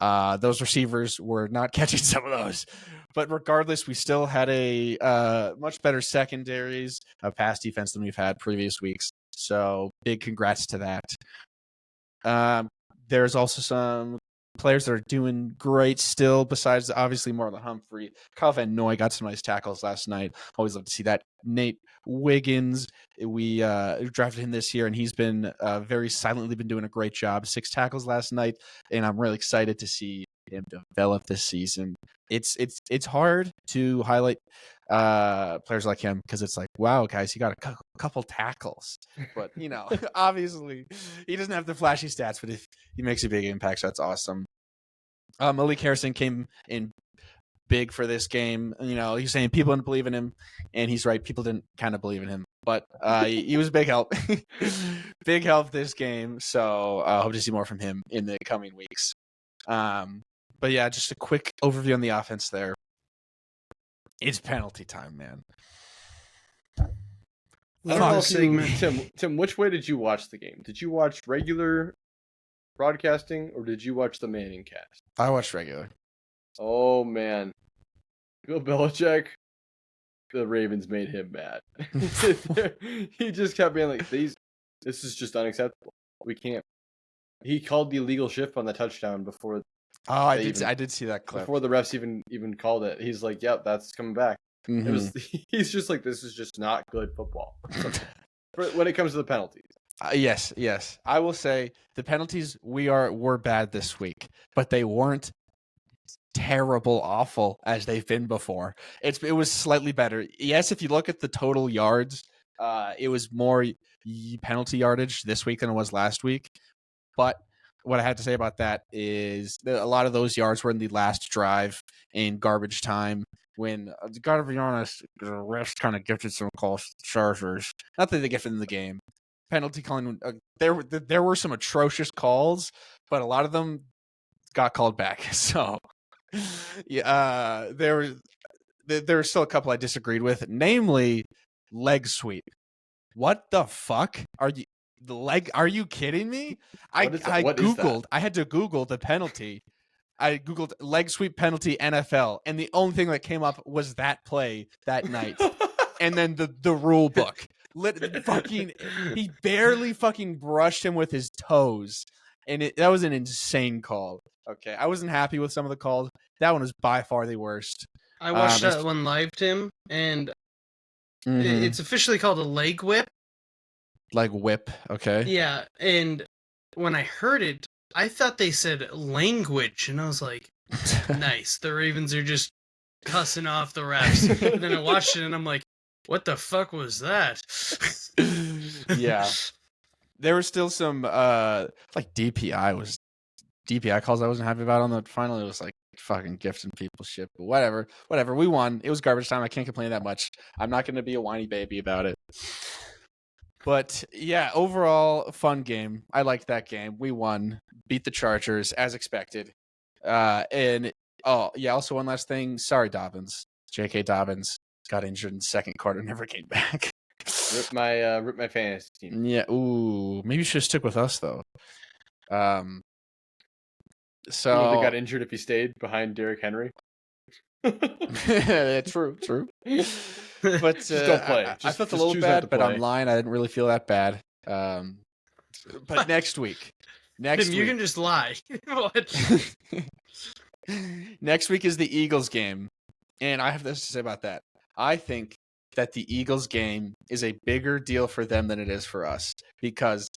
Those receivers were not catching some of those. But regardless, we still had a much better secondaries of pass defense than we've had previous weeks. So big congrats to that. There's also some players that are doing great still, besides obviously Marlon Humphrey. Kyle Van Noy got some nice tackles last night. Always love to see that. Nate Wiggins, we drafted him this year, and he's been very silently been doing a great job. 6 tackles last night, and I'm really excited to see him develop this season. It's hard to highlight players like him because it's like, wow, guys, he got a couple tackles. But, obviously he doesn't have the flashy stats, but if he makes a big impact, so that's awesome. Malik Harrison came in big for this game. He's saying people didn't believe in him, and he's right. People didn't kind of believe in him, but he was a big help. Big help this game. So I hope to see more from him in the coming weeks. But yeah, just a quick overview on the offense there. It's penalty time, man. I don't Love know this if you, segment. Tim, which way did you watch the game? Did you watch regular broadcasting or did you watch the Manning cast? I watched regular. Oh man, Bill Belichick, the Ravens made him mad. He just kept being like, "This is just unacceptable. We can't." He called the illegal shift on the touchdown before. Oh, I did see that clip before the refs even called it. He's like, "Yep, that's coming back." Mhm. It was. He's just like, "This is just not good football." When it comes to the penalties. Yes. I will say the penalties were bad this week, but they weren't terrible, awful as they've been before. It was slightly better. Yes, if you look at the total yards, it was more penalty yardage this week than it was last week. But what I had to say about that is a lot of those yards were in the last drive in garbage time. When, gotta be honest, the refs kind of gifted some calls to the Chargers. Not that they gifted in the game. Penalty calling, there were some atrocious calls, but a lot of them got called back. So, yeah, there were still a couple I disagreed with, namely leg sweep. What the fuck are you? Are you kidding me? I Googled. I had to Google the penalty. I Googled leg sweep penalty NFL, and the only thing that came up was that play that night. And then the rule book. He barely fucking brushed him with his toes. And that was an insane call. Okay. I wasn't happy with some of the calls. That one was by far the worst. I watched that one live, Tim, and it's officially called a leg whip. Leg whip, okay. Yeah, and when I heard it, I thought they said language, and I was like, nice. The Ravens are just cussing off the refs. And then I watched it, and I'm like, what the fuck was that? Yeah. There were still some like DPI calls I wasn't happy about on the final. It was like fucking gifting people shit, but whatever. We won. It was garbage time. I can't complain that much. I'm not going to be a whiny baby about it. But yeah, overall fun game. I liked that game. We won, beat the Chargers as expected. And also one last thing. Sorry, Dobbins. J.K. Dobbins got injured in the second quarter, never came back. Rip my fantasy team. Yeah. Ooh, maybe you should have stuck with us though. So he would have got injured if he stayed behind Derrick Henry. True. But just don't play. I felt a little bad, but online I didn't really feel that bad. But next week, you can just lie. What? Next week is the Eagles game, and I have this to say about that. I think that the Eagles game is a bigger deal for them than it is for us, because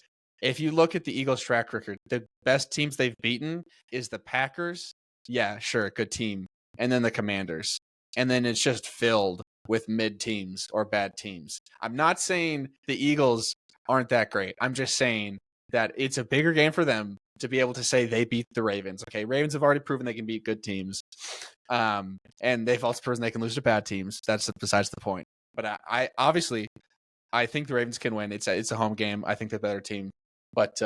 if you look at the Eagles' track record, the best teams they've beaten is the Packers. Yeah, sure, good team. And then the Commanders. And then it's just filled with mid teams or bad teams. I'm not saying the Eagles aren't that great. I'm just saying that it's a bigger game for them to be able to say they beat the Ravens. Okay, Ravens have already proven they can beat good teams. And they've also proven they can lose to bad teams. That's besides the point. But I obviously, I think the Ravens can win. It's a home game. I think they're a better team. But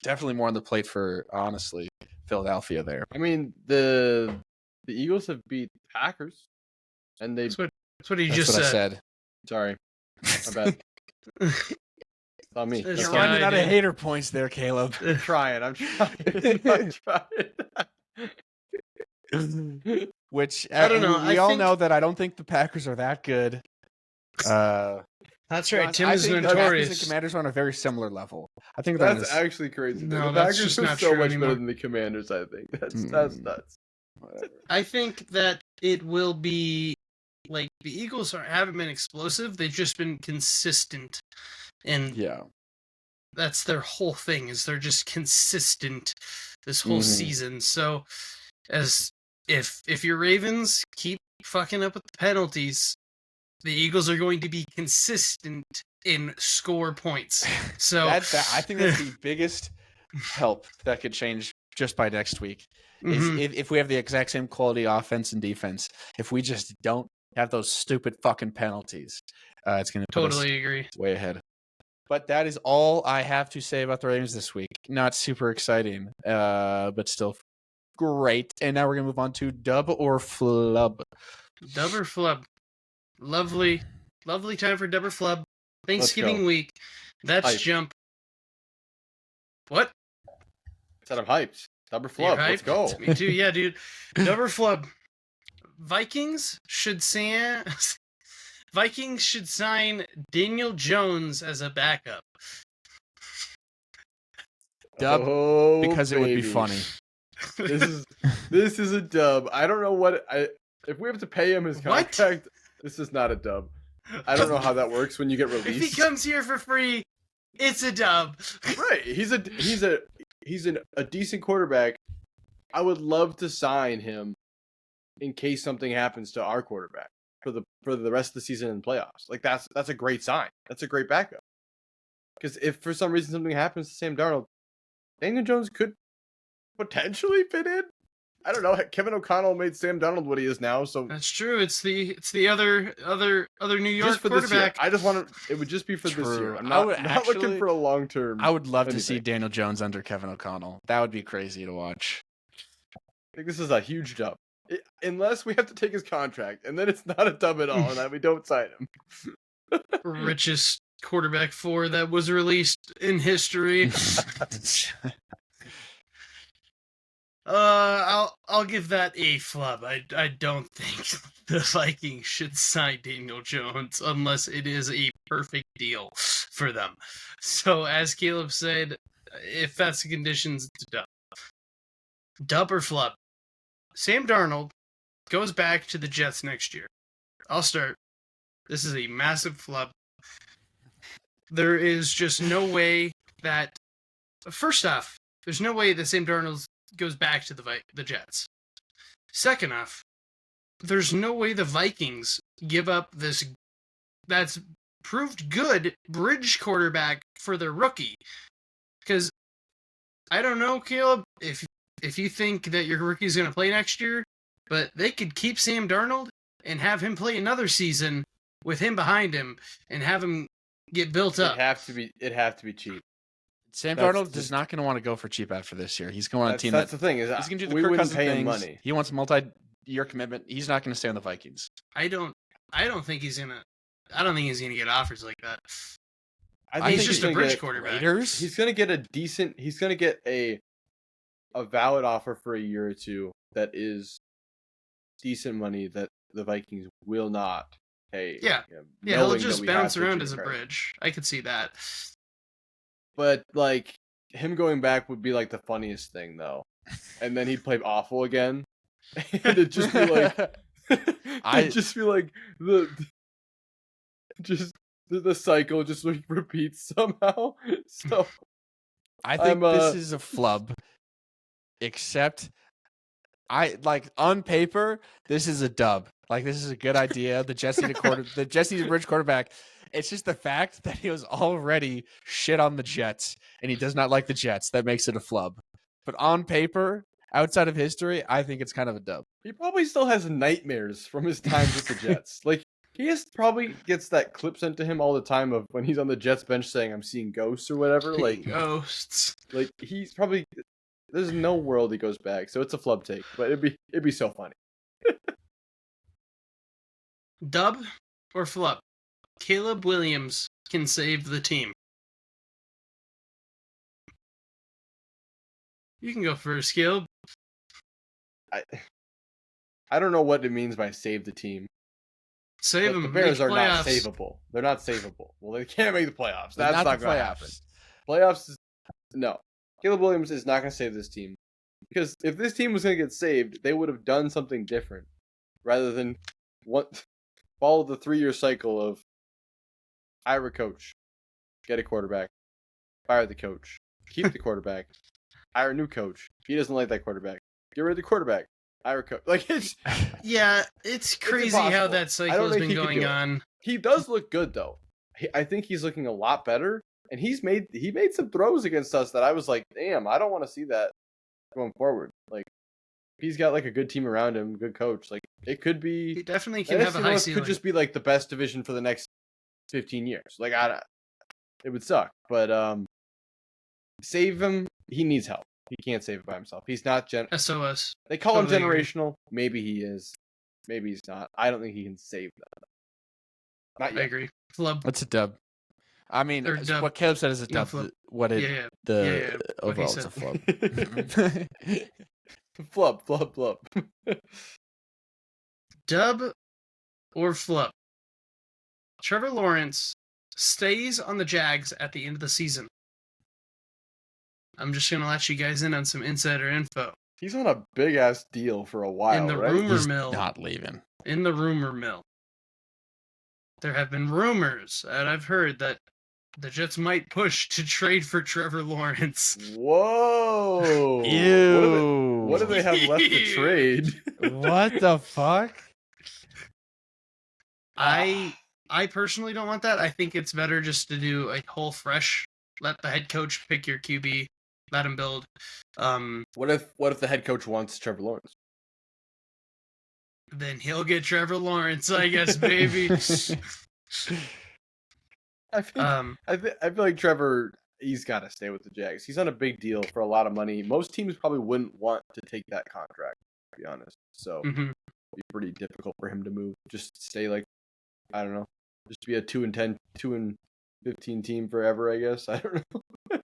definitely more on the plate for, honestly, Philadelphia there. I mean, the Eagles have beat Packers, and that's what he just said. Sorry, my bad. Not me. You're running out of hater points there, Caleb. I'm trying. Which I don't know. We all know that I don't think the Packers are that good. That's right. Tim I is think notorious. The Packers and Commanders are on a very similar level. I think that's actually crazy. No, the that's Packers just are not so true much anymore. better than the Commanders. I think that's nuts. Whatever. I think that it will be like the Eagles haven't been explosive. They've just been consistent, and yeah, that's their whole thing. Is they're just consistent this whole season. So, as if your Ravens keep fucking up with the penalties, the Eagles are going to be consistent in score points. So I think that's the biggest help that could change just by next week. Is if we have the exact same quality offense and defense, if we just don't have those stupid fucking penalties, it's going to totally agree. Way ahead. But that is all I have to say about the Ravens this week. Not super exciting, but still great. And now we're going to move on to dub or flub. Dub or flub? Lovely time for dub or flub. Thanksgiving week. That's Hype. jump. What? Said I'm hyped. Dub or You're flub. Let's hyped? go. Me too. Yeah, dude. Dub or flub? Vikings should sign Daniel Jones as a backup. Dub, Oh, because it would be baby. funny. This is a dub. I don't know if we have to pay him his What? contract. This is not a dub. I don't know how that works when you get If he released. comes here for free, it's a dub. Right. He's a decent quarterback. I would love to sign him in case something happens to our quarterback for the rest of the season and playoffs. Like that's a great sign. That's a great backup. Because if for some reason something happens to Sam Darnold, Daniel Jones could potentially fit in. I don't know. Kevin O'Connell made Sam Darnold what he is now, so That's true. It's the other New York just for this year. quarterback. I just want to. It would just be for this True. year. I'm I would not looking actually- for a long term. I would love to see anything. Daniel Jones under Kevin O'Connell. That would be crazy to watch. I think this is a huge dub. Unless we have to take his contract, and then it's not a dub at all, and then we don't sign him. Richest quarterback 4 that was released in history. I'll give that a flub. I don't think the Vikings should sign Daniel Jones unless it is a perfect deal for them. So as Caleb said, if that's the conditions, it's a dub. Dub or flub? Sam Darnold goes back to the Jets next year. I'll start. This is a massive flub. There is just no way that. First off, there's no way that Sam Darnold goes back to the Jets. Second off, there's no way the Vikings give up this that's proved good bridge quarterback for their rookie. Because I don't know, Caleb, if you think that your rookie's going to play next year, but they could keep Sam Darnold and have him play another season with him behind him and have him get built up. It'd have to be cheap. Sam That's Darnold is just- not going to want to go for cheap after this year. He's going on a That's, team that's that the thing is he's going to do the we Kirk wouldn't Cousins pay him things. money. He wants a multi-year commitment. He's not going to stay on the Vikings. I don't think he's gonna get offers like that. I He's think just a gonna bridge get- quarterback. Raiders? He's gonna get a valid offer for a year or two that is decent money that the Vikings will not pay. Yeah. him, Yeah, he'll knowing just that we bounce have to around choose as a Kraven. bridge. I could see that. But like him going back would be like the funniest thing though, and then he'd play awful again, and it'd just be like, it'd just be like the cycle just like repeats somehow. So I think I'm, this is a flub. Except, on paper, this is a dub. Like, this is a good idea. The Jets need a bridge quarterback. It's just the fact that he was already shit on the Jets, and he does not like the Jets. That makes it a flub. But on paper, outside of history, I think it's kind of a dub. he probably still has nightmares from his time with the Jets. Like probably gets that clip sent to him all the time of when he's on the Jets bench saying I'm seeing ghosts or whatever. Like Ghosts. like he's probably there's no world he goes back. So it's a flub take, but it'd be so funny. Dub or flub? Caleb Williams can save the team. You can go first, Caleb. I don't know what it means by save the team. Save But him. the Bears make are not playoffs. savable. They're not savable. Well, they can't make the playoffs. They're That's not the going to happen. Playoffs is no. Caleb Williams is not going to save this team because if this team was going to get saved, they would have done something different rather than follow the 3-year cycle of hire a coach, get a quarterback, fire the coach, keep the quarterback, hire a new coach. He doesn't like that quarterback. Get rid of the quarterback. Hire a coach. Like it's Yeah, it's crazy how impossible. that I cycle don't has think been he could going do it. on. He does look good though. I think he's looking a lot better, and he made some throws against us that I was like, damn, I don't want to see that going forward. Like, if he's got like a good team around him, good coach, like it could He be. definitely can have a NFC high North ceiling. could just be like the best division for the next 15 years. Like it would suck, but save him. He needs help. He can't save it by himself. He's not SOS. They call him Totally agree. generational. Maybe he is. maybe he's not. I don't think he can save them. Not I yet. agree. Flub. What's a dub? I mean, Or dub. what Caleb said is a No, dub. flub. What it Yeah. the What he overall it's a said. flub. Flub. Dub or flub? Trevor Lawrence stays on the Jags at the end of the season. I'm just going to let you guys in on some insider info. He's on a big ass deal for a while, In the right? rumor He's mill. not leaving. In the rumor mill. There have been rumors, and I've heard that the Jets might push to trade for Trevor Lawrence. Whoa! Ew. What do they have left to trade? What the fuck? I personally don't want that. I think it's better just to do a whole fresh. Let the head coach pick your QB. Let him build. What if the head coach wants Trevor Lawrence? Then he'll get Trevor Lawrence, I guess, baby. I feel like Trevor, he's got to stay with the Jags. He's on a big deal for a lot of money. Most teams probably wouldn't want to take that contract, to be honest. So it'd be pretty difficult for him to move. Just stay like, I don't know, just be a 2-10, 2-15 team forever. I guess. I don't know. Well,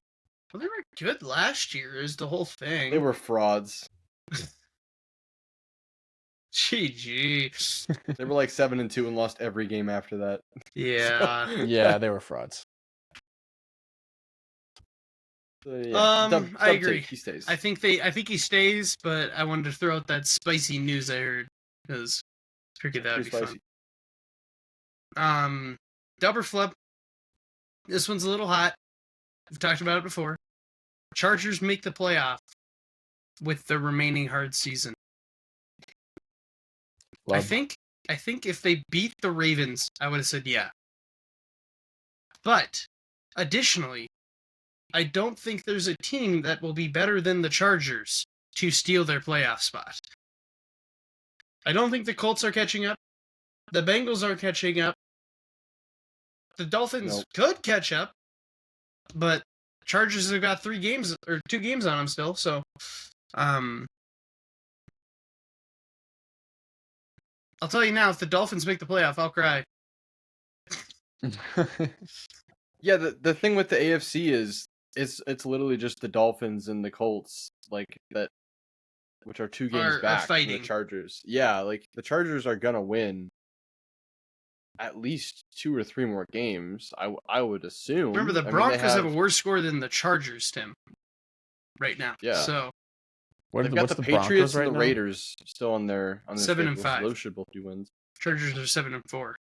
they were good last year. Is the whole thing. They were frauds. GG. They were like 7-2 and lost every game after that. Yeah. Yeah, they were frauds. So, yeah. I agree. He stays. I think he stays, but I wanted to throw out that spicy news I heard because figured that would be Pretty fun. Dub or flub. This one's a little hot. We've talked about it before. Chargers make the playoff with the remaining hard season. Flub. I think if they beat the Ravens, I would have said yeah. But additionally, I don't think there's a team that will be better than the Chargers to steal their playoff spot. I don't think the Colts are catching up. The Bengals are catching up. The Dolphins could catch up, but Chargers have got 2 games on them still. So, I'll tell you now, if the Dolphins make the playoff, I'll cry. Yeah, the thing with the AFC is it's literally just the Dolphins and the Colts, like that, which are 2 games back from the Chargers. Yeah, like the Chargers are gonna win at least 2 or 3 more games. I would assume. Remember, the Broncos have a worse score than the Chargers, Tim. Right now. Yeah. So they've got the Patriots and the Raiders still on their 7 and schedule, 5. so those should both be wins. Chargers are 7 and 4.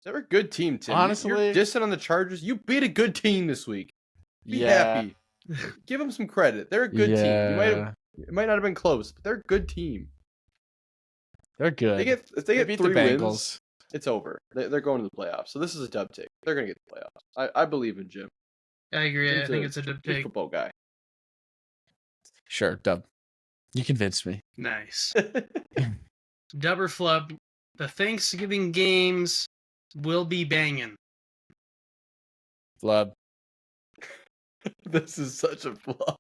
They're a good team, Tim. Honestly, you're dissing on the Chargers. You beat a good team this week. Be happy. Give them some credit. They're a good team. It might not have been close, but they're a good team. They're good. If they get beat 3 the Bengals. wins, it's over. They're going to the playoffs. So this is a dub take. They're going to get the playoffs. I believe in Jim. I agree. Jim's I think it's a dub He's a take. football guy. Sure, dub. You convinced me. Nice. Dub or flub. The Thanksgiving games will be banging. Flub. This is such a flop.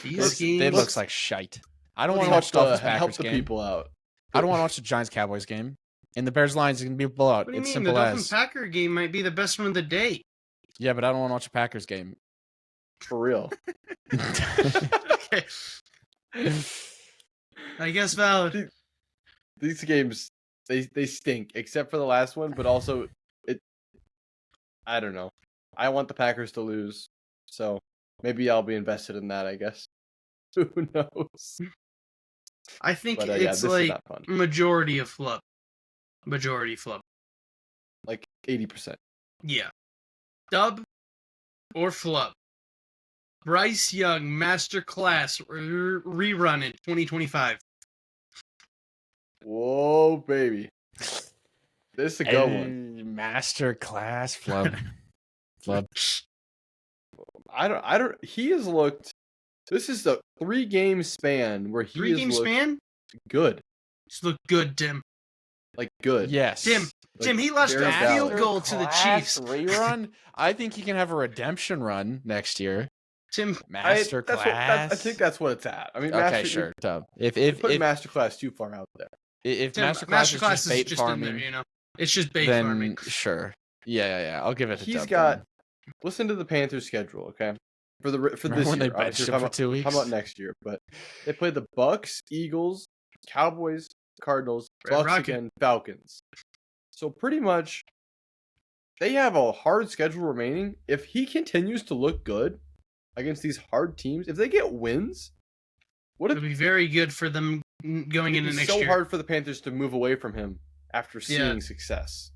These It games looks like shite. I don't want to watch Dolphins help Packers the game. people out. I don't want to watch the Giants Cowboys game. And the Bears Lions is gonna be a blowout. What do you It's mean? The simple Dolphins as. Packer game might be the best one of the day. Yeah, but I don't want to watch a Packers game. For real. Okay. I guess valid. These games, they stink, except for the last one, but also I don't know. I want the Packers to lose, so maybe I'll be invested in that, I guess. Who knows? I think But, it's this is like not fun. majority of flub. Majority flub. Like 80%. Yeah. Dub or flub. Bryce Young Masterclass rerun in 2025. Whoa, baby. This is a good one. Master class flub. Flub. I don't he has looked. This is a 3-game span where he 3-game has looked span? good. Just look good, Tim. Like good. Yes. Tim, he lost very a field valid. goal to the Chiefs. Rerun. I think he can have a redemption run next year. Tim, Master class. I think that's what it's at. I mean, Okay, sure. Dub. If putting Masterclass too far out there. If Tim, Masterclass is just bait in farming, there, It's just bait then farming. sure. Yeah. I'll give it to He's Dub got. then. Listen to the Panthers' schedule, okay? For this Remember when year, they obviously, benched him for 2 weeks? How about next year? But they play the Bucks, Eagles, Cowboys, Cardinals, Red Bucks Rocket. again, Falcons. So pretty much, they have a hard schedule remaining. If he continues to look good against these hard teams, if they get wins, It'll be very good for them going into next so year. hard for the Panthers to move away from him after seeing success.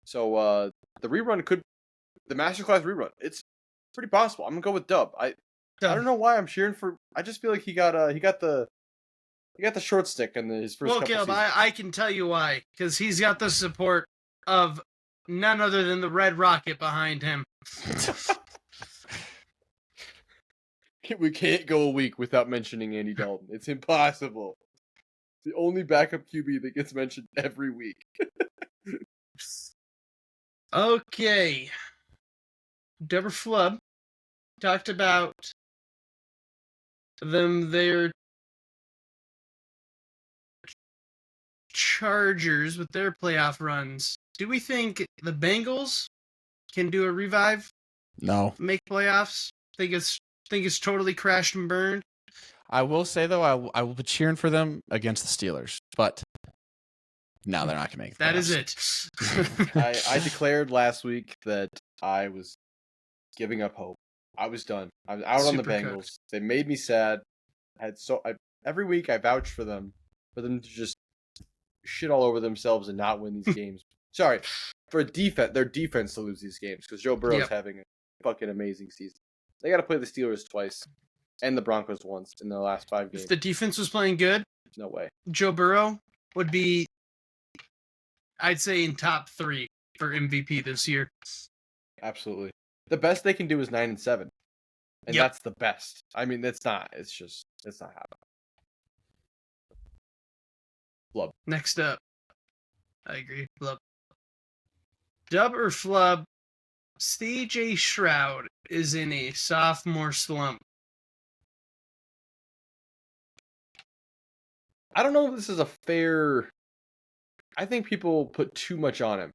So the Masterclass rerun, it's pretty possible. I'm gonna go with Dub. I don't know why I'm cheering for. I just feel like he got the short stick in his first. Well, couple Caleb, seasons. I can tell you why. Because he's got the support of none other than the Red Rocket behind him. We can't go a week without mentioning Andy Dalton. It's impossible. It's the only backup QB that gets mentioned every week. Okay. Deborah Flub talked about their Chargers with their playoff runs. Do we think the Bengals can do a revive? No. Make playoffs? Think it's totally crashed and burned? I will say though, I will be cheering for them against the Steelers, but no, they're not going to make the That is playoffs. it. I declared last week that I was giving up hope. I was done. I was out on the Super Bengals. cooked. They made me sad. Every week I vouched for them to just shit all over themselves and not win these games. Sorry, for their defense to lose these games because Joe Burrow's having a fucking amazing season. They got to play the Steelers twice and the Broncos once in their last 5 games. If the defense was playing good, No way. Joe Burrow would be, I'd say, in top 3 for MVP this year. Absolutely. The best they can do is 9-7. And that's the best. I mean, it's not happening. Flub. Next up. I agree. Flub. Dub or Flub, CJ Stroud is in a sophomore slump. I don't know if this is a fair. I think people put too much on him.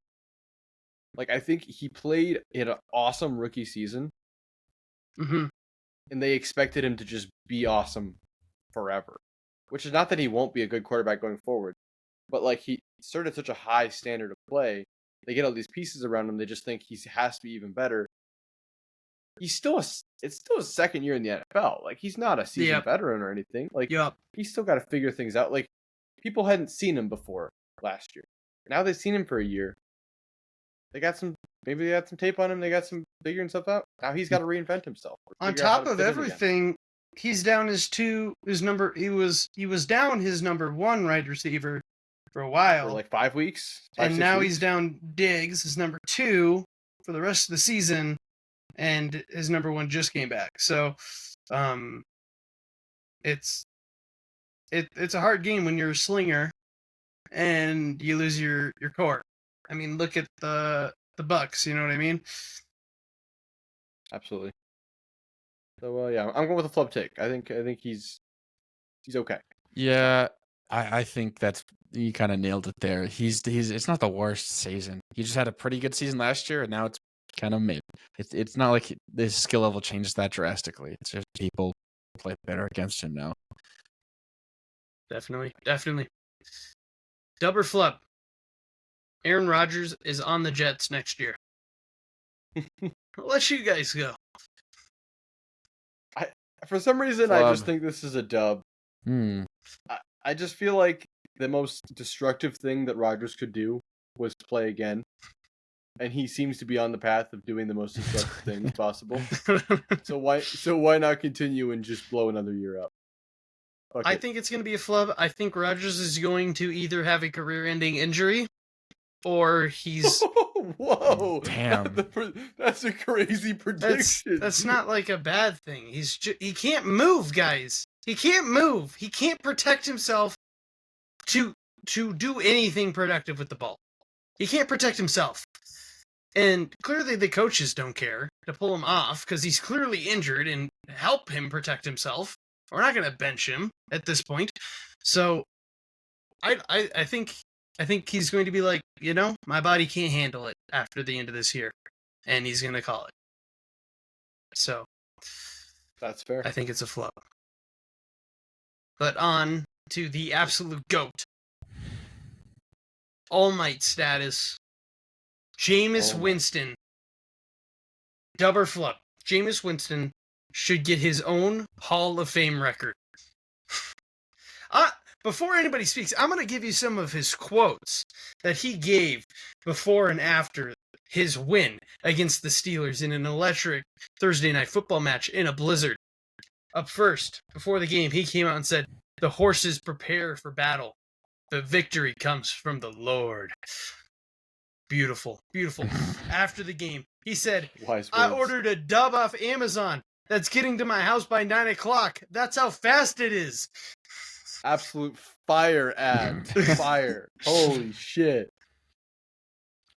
Like, I think he played in an awesome rookie season. Mm-hmm. And they expected him to just be awesome forever. Which is not that he won't be a good quarterback going forward. But, like, he started such a high standard of play. They get all these pieces around him. They just think he has to be even better. It's still his second year in the NFL. Like, he's not a seasoned veteran or anything. Like, he's still got to figure things out. Like, people hadn't seen him before last year. Now they've seen him for a year. Maybe they got some tape on him. They got some figuring stuff out. Now he's got to reinvent himself. On top of everything, he's down he was down his number 1 wide receiver for a while. For like 5 weeks. And now he's down Diggs, his number 2 for the rest of the season, and his number 1 just came back. So it's a hard game when you're a slinger and you lose your core. I mean, look at the Bucks, you know what I mean? Absolutely. So I'm going with a Flub take. I think he's okay. Yeah, I think you kind of nailed it there. It's not the worst season. He just had a pretty good season last year, and now it's kind of mid. It's not like his skill level changes that drastically. It's just people play better against him now. Definitely. Dub or Flub? Aaron Rodgers is on the Jets next year. I'll let you guys go. For some reason, Flub. I just think this is a dub. I just feel like the most destructive thing that Rodgers could do was play again. And he seems to be on the path of doing the most destructive things possible. So why not continue and just blow another year up? I think it's going to be a flub. I think Rodgers is going to either have a career-ending injury or he's... Whoa! Damn. That's a crazy prediction. That's not like a bad thing. He can't move, guys. He can't move. He can't protect himself to do anything productive with the ball. He can't protect himself. And clearly the coaches don't care to pull him off because he's clearly injured and help him protect himself. We're not going to bench him at this point. So I think he's going to be like, my body can't handle it after the end of this year, and he's going to call it. So That's fair. I think it's a flub. But on to the absolute GOAT. All Might status. Jameis Winston. Dub or flub. Jameis Winston should get his own Hall of Fame record. Before anybody speaks, I'm going to give you some of his quotes that he gave before and after his win against the Steelers in an electric Thursday night football match in a blizzard. Up first, before the game, he came out and said, "The horses prepare for battle. The victory comes from the Lord." Beautiful, beautiful. After the game, he said, "I ordered a dub off Amazon that's getting to my house by 9 o'clock. That's how fast it is." Absolute fire ad. Fire. Holy shit.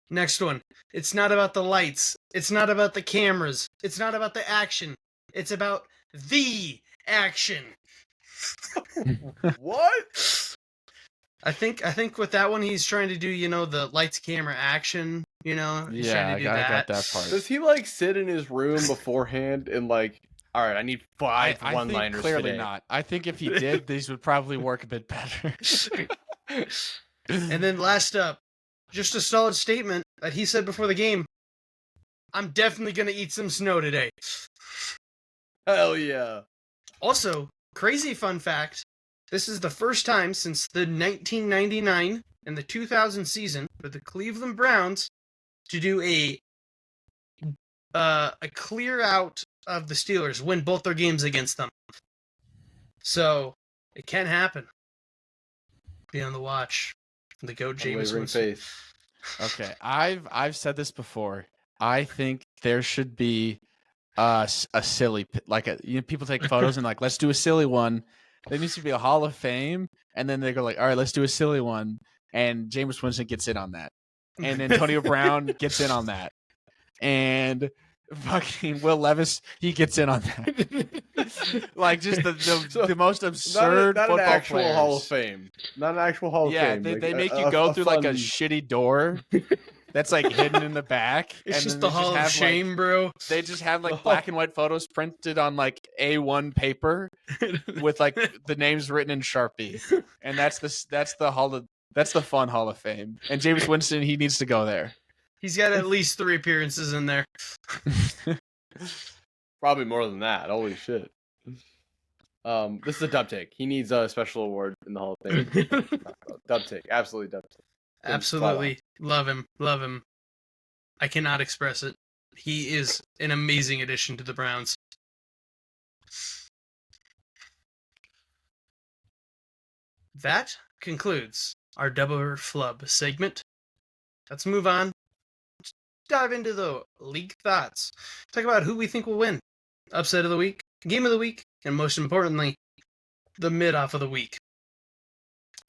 Next one. It's not about the lights. It's not about the cameras. It's not about the action. It's about the action. What? I think with that one he's trying to do, the lights, camera, action, He's trying to do I got that part. Does he sit in his room beforehand and all right, I need five one-liners think clearly today. not. I think if he did, these would probably work a bit better. And then last up, just a solid statement that he said before the game. "I'm definitely going to eat some snow today." Hell yeah. Also, crazy fun fact, this is the first time since the 1999 and the 2000 season for the Cleveland Browns to do a clear out of the Steelers, win both their games against them. So, it can happen. Be on the watch. The GOAT Jameis Winston. Okay, I've said this before. I think there should be a silly, people take photos and let's do a silly one. There needs to be a Hall of Fame, and then they go all right, let's do a silly one, and Jameis Winston gets in on that, and Antonio Brown gets in on that, and fucking Will Levis, he gets in on that. Just the most absurd not football an actual players. Hall of Fame. Not an actual Hall of Fame. Yeah, they make you go through a shitty door that's hidden in the back. It's and just then the Hall of Shame, bro. They just have black and white photos printed on A1 paper with the names written in Sharpie, and that's the fun Hall of Fame. And Jameis Winston, he needs to go there. He's got at least 3 appearances in there. Probably more than that. Holy shit. This is a dub take. He needs a special award in the Hall of Fame. Dub take. Absolutely dub take. Absolutely. Love him. Love him. I cannot express it. He is an amazing addition to the Browns. That concludes our Dub or Flub segment. Let's move on. Let's dive into the league thoughts. Talk about who we think will win. Upset of the week, game of the week, and most importantly, the mid-off of the week.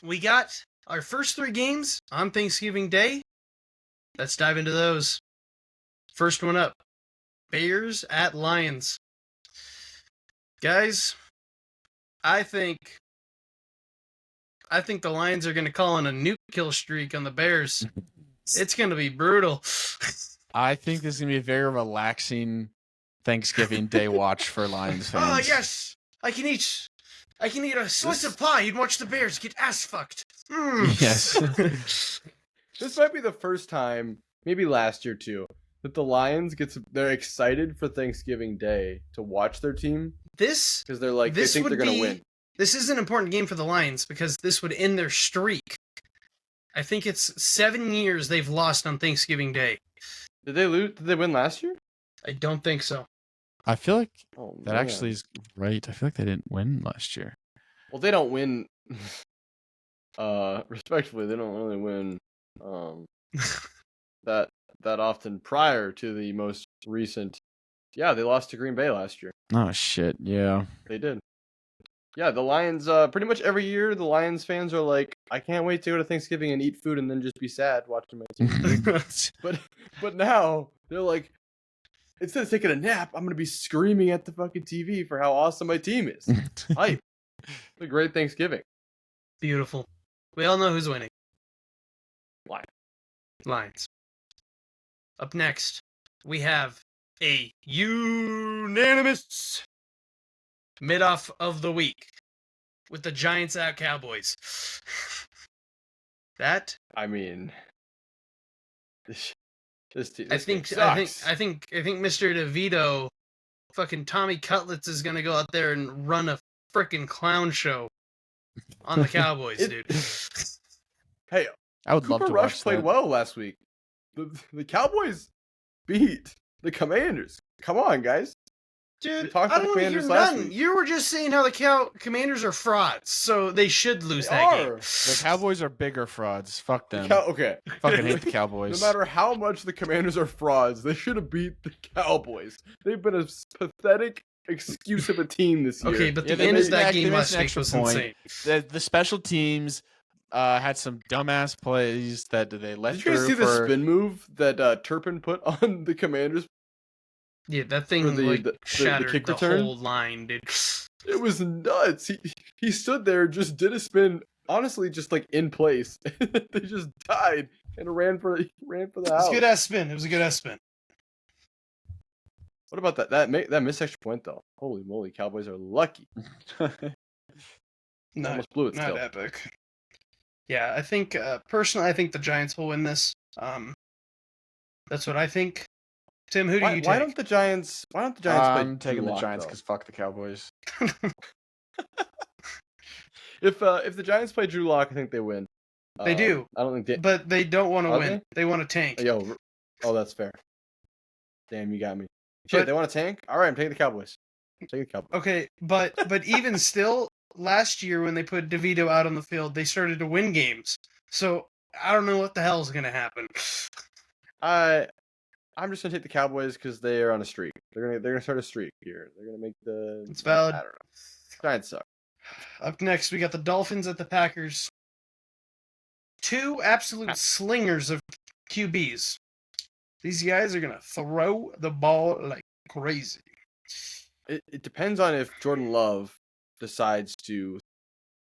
We got our first 3 games on Thanksgiving Day. Let's dive into those. First one up, Bears at Lions. Guys, I think the Lions are going to call in a nuke kill streak on the Bears. It's going to be brutal. I think this is going to be a very relaxing Thanksgiving Day watch for Lions fans. Oh, yes. I can eat a slice of pie and watch the Bears get ass fucked. Yes. This might be the first time, maybe last year too, that the Lions they're excited for Thanksgiving Day to watch their team. Because they're they think they're going to win. This is an important game for the Lions because this would end their streak. I think it's 7 years they've lost on Thanksgiving Day. Did they lose? Did they win last year? I don't think so. I feel like that actually is right. I feel like they didn't win last year. Well, they don't win. Respectfully, they don't really win that often prior to the most recent. Yeah, they lost to Green Bay last year. Oh shit! Yeah, they did. Yeah, the Lions. Pretty much every year, the Lions fans are like, "I can't wait to go to Thanksgiving and eat food and then just be sad watching my team." but now they're like, instead of taking a nap, I'm gonna be screaming at the fucking TV for how awesome my team is. Hype! It's a great Thanksgiving. Beautiful. We all know who's winning. Lions. Lions. Up next, we have a unanimous mid-off of the week with the Giants at Cowboys. That I mean, this I think sucks. Mr. DeVito, fucking Tommy Cutlets is gonna go out there and run a freaking clown show on the Cowboys, dude. Hey, I would Cooper love to Rush watch played that. well last week. The Cowboys beat the Commanders. Come on, guys. Dude, We talked I about don't the want to hear Commanders last none. week. You were just saying how the Commanders are frauds, so they should lose They that are. game. The Cowboys are bigger frauds. Fuck them. Okay. Fucking hate the No Cowboys. matter how much the Commanders are frauds, they should have beat the Cowboys. They've been a pathetic excuse of a team this year. Okay, but Yeah, the they end missed of that they game missed last an week extra was point. insane. The special teams had some dumbass plays that they let Did you guys through see the for. spin move that Turpin put on the Commanders? Yeah, that thing For the shattered kick the return? whole line, dude. It was nuts. He stood there, just did a spin, honestly, just like in place. They just died and ran for the It was house. a good ass spin. It was a good ass spin. What about that missed extra point though? Holy moly, Cowboys are lucky. Not, Almost blew it not still. epic. Yeah, I think personally, I think the Giants will win this. That's what I think. Tim, who do you take? Why don't the Giants play I'm taking Drew the Lock, Giants though? because fuck the Cowboys. If the Giants play Drew Lock, I think they win. They do, I don't think they. but they don't want to Are win. They want to tank. That's fair. Damn, you got me. Shit, But- they want to tank. All right, I'm taking the Cowboys. Okay, but even still, last year when they put DeVito out on the field, they started to win games. So I don't know what the hell is gonna happen. I'm just gonna take the Cowboys because they are on a streak. They're gonna start a streak here. They're gonna make the. It's valid. I don't know. Giants suck. Up next, we got the Dolphins at the Packers. Two absolute slingers of QBs. These guys are gonna throw the ball like crazy. It depends on if Jordan Love decides to,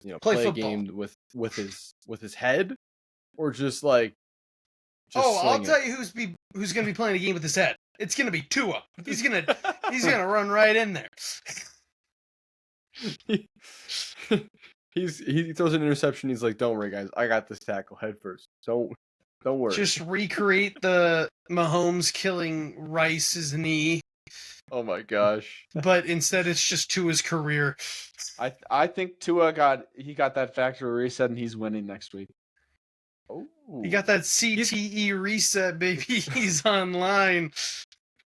Play play a football. game with his head, or just like. I'll sling tell you who's gonna be playing a game with his head. It's gonna be Tua. He's gonna run right in there. He throws an interception. He's like, "Don't worry, guys. I got this tackle head first. Don't worry." Just recreate the Mahomes killing Rice's knee, Oh my gosh. but instead it's just Tua's career. I think Tua got that factory reset and he's winning next week. Oh. He got that CTE reset, baby. He's online.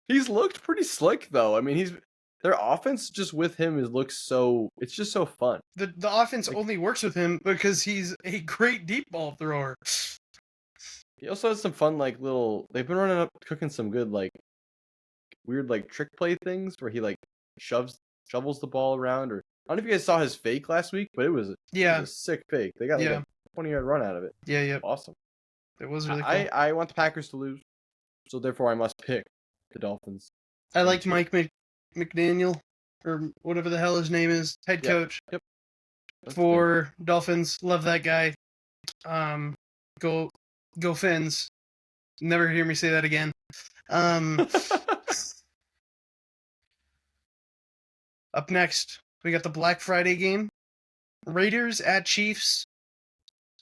He's looked pretty slick though. I mean, their offense just with him looks so. It's just so fun. The offense only works with him because he's a great deep ball thrower. He also has some fun they've been running up cooking some good weird trick play things where he shovels the ball around, or I don't know if you guys saw his fake last week, but it was a sick fake. They got a 20-yard run out of it. Yeah. Awesome. It was really cool. I want the Packers to lose, so therefore I must pick the Dolphins. I liked Mike McDaniel, or whatever the hell his name is, head Yep. coach Yep. That's for Dolphins. Love that guy. Go Fins. Never hear me say that again. Up next, we got the Black Friday game. Raiders at Chiefs.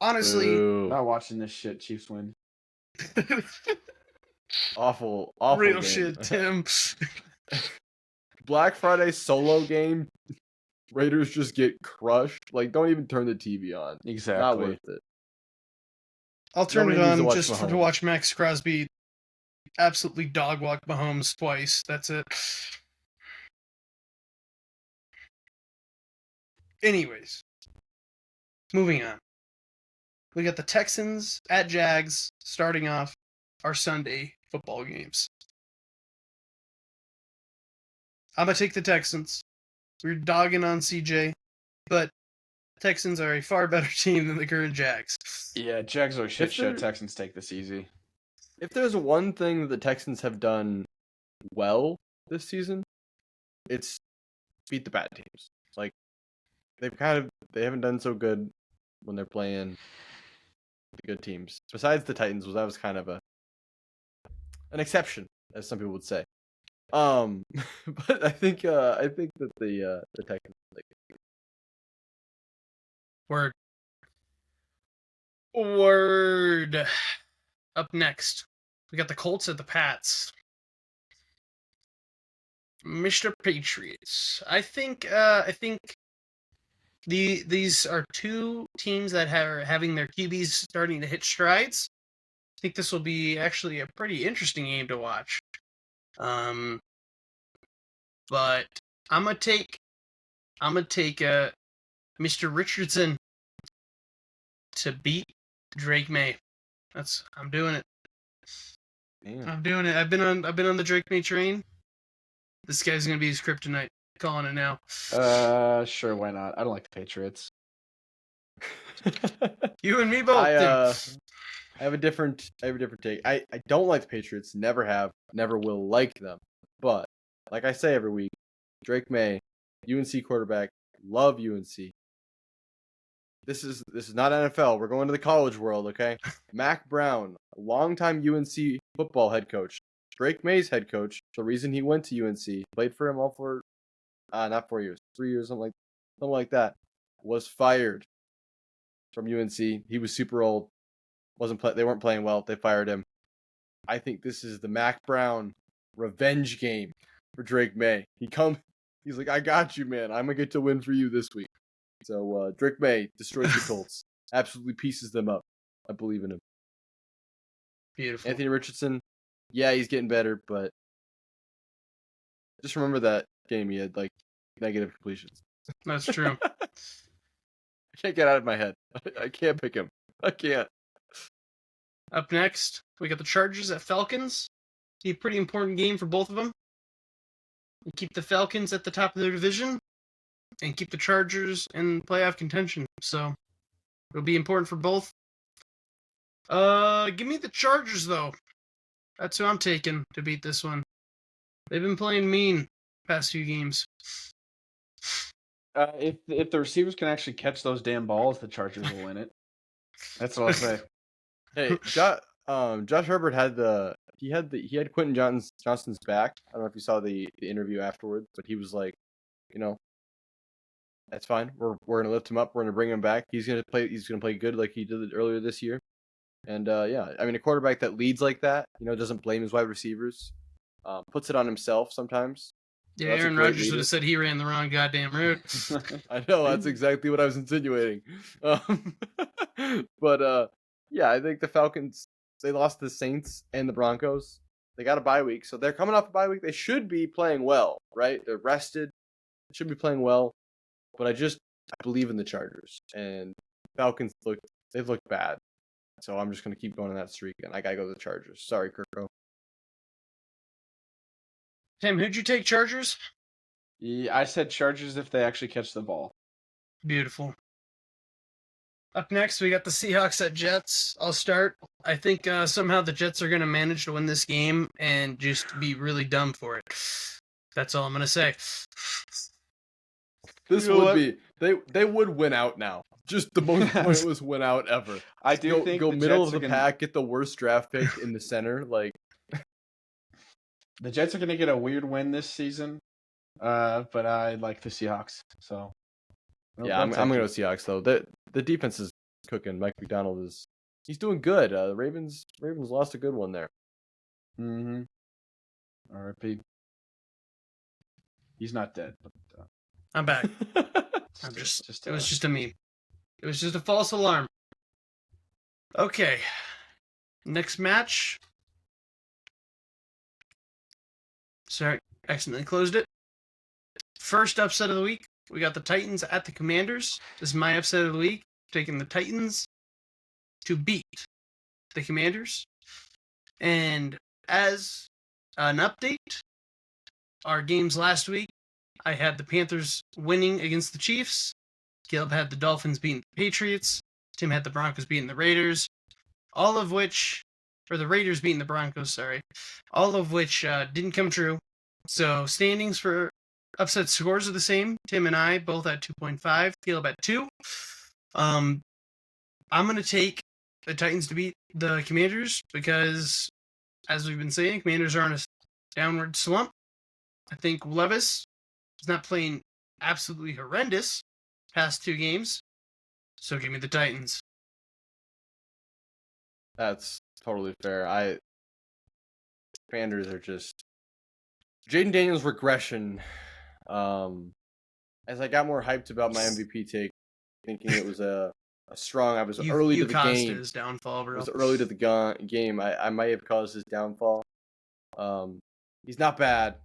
Honestly, Boo. Not watching this shit. Chiefs win. awful real game. shit, Tim. Black Friday solo game. Raiders just get crushed. Don't even turn the TV on. Not Exactly. worth it. I'll turn Nobody it needs to on watch just to Mahomes. watch Max Crosby absolutely dog walk Mahomes twice. That's it. Anyways, moving on. We got the Texans at Jags starting off our Sunday football games. I'm going to take the Texans. We're dogging on CJ, but Texans are a far better team than the current Jags. Yeah, Jags are shit If show. they're- Texans take this easy. If there's one thing that the Texans have done well this season, it's beat the bad teams. They haven't done so good when they're playing the good teams. Besides the Titans, that was kind of an exception, as some people would say. But I think that the Titans. Word. Up next, we got the Colts at the Pats. Mr. Patriots. I think these are two teams that are having their QBs starting to hit strides. I think this will be actually a pretty interesting game to watch. But I'm gonna take Mr. Richardson to beat Drake May. I'm doing it. Damn. I'm doing it. I've been on the Drake May train. This guy's gonna be his kryptonite. Calling it now. Sure, why not? I don't like the Patriots. You and me both. I have a different take. I don't like the Patriots. Never have. Never will like them. But like I say every week, Drake May, UNC quarterback. Love UNC. This is not NFL. We're going to the college world, okay? Mac Brown, a longtime UNC football head coach. Drake May's head coach. The reason he went to UNC, played for him all for not 4 years, 3 years, something like that, was fired from UNC. He was super old. They weren't playing well. They fired him. I think this is the Mac Brown revenge game for Drake May. He's like, I got you, man. I'm gonna get to win for you this week. So Drake May destroys the Colts. Absolutely pieces them up. I believe in him. Beautiful. Anthony Richardson, yeah, he's getting better, but just remember that game he had like negative completions. That's true. I can't get out of my head. I can't pick him. I can't. Up next, we got the Chargers at Falcons. A pretty important game for both of them. We keep the Falcons at the top of their division and keep the Chargers in playoff contention. So it'll be important for both. Give me the Chargers though. That's who I'm taking to beat this one. They've been playing mean past few games. If the receivers can actually catch those damn balls, the Chargers will win it. That's what I'll say. Hey, Josh Herbert had Quentin Johnston's back. I don't know if you saw the interview afterwards, but he was like, that's fine. We're gonna lift him up. We're gonna bring him back. He's gonna play good like he did earlier this year. And yeah, I mean a quarterback that leads like that, doesn't blame his wide receivers, puts it on himself sometimes. Yeah, so Aaron Rodgers would have said he ran the wrong goddamn route. I know, that's exactly what I was insinuating. But yeah, I think the Falcons, they lost the Saints and the Broncos. They got a bye week, so they're coming off a bye week. They should be playing well, right? They're rested. They should be playing well. But I believe in the Chargers. And Falcons they've looked bad. So I'm just going to keep going on that streak, and I got to go to the Chargers. Sorry, Kirko. Tim, who'd you take, Chargers? Yeah, I said Chargers if they actually catch the ball. Beautiful. Up next, we got the Seahawks at Jets. I'll start. I think somehow the Jets are going to manage to win this game and just be really dumb for it. That's all I'm going to say. This would be... They would win out now. Just the most pointless win out ever. I do think go the middle Jets of the pack, get the worst draft pick in the center. Like the Jets are going to get a weird win this season, but I like the Seahawks. So yeah, I'm going to go Seahawks though. The defense is cooking. Mike McDonald he's doing good. The Ravens lost a good one there. Mm-hmm. R.I.P. He's not dead. But, I'm back. It was just a meme. It was just a false alarm. Okay. Next match. Sorry, accidentally closed it. First upset of the week. We got the Titans at the Commanders. This is my upset of the week. Taking the Titans to beat the Commanders. And as an update, our games last week, I had the Panthers winning against the Chiefs. Caleb had the Dolphins beating the Patriots. Tim had the Broncos beating the Raiders. The Raiders beating the Broncos, sorry. All of which didn't come true. So standings for upset scores are the same. Tim and I both at 2.5. Caleb at 2. I'm going to take the Titans to beat the Commanders because, as we've been saying, Commanders are on a downward slump. I think Levis is not playing absolutely horrendous past 2 games. So give me the Titans. That's totally fair. Commanders are just Jaden Daniels' regression. As I got more hyped about my MVP take, thinking it was a strong. I was early to the game. His downfall, bro. I was early to the game. I might have caused his downfall. He's not bad.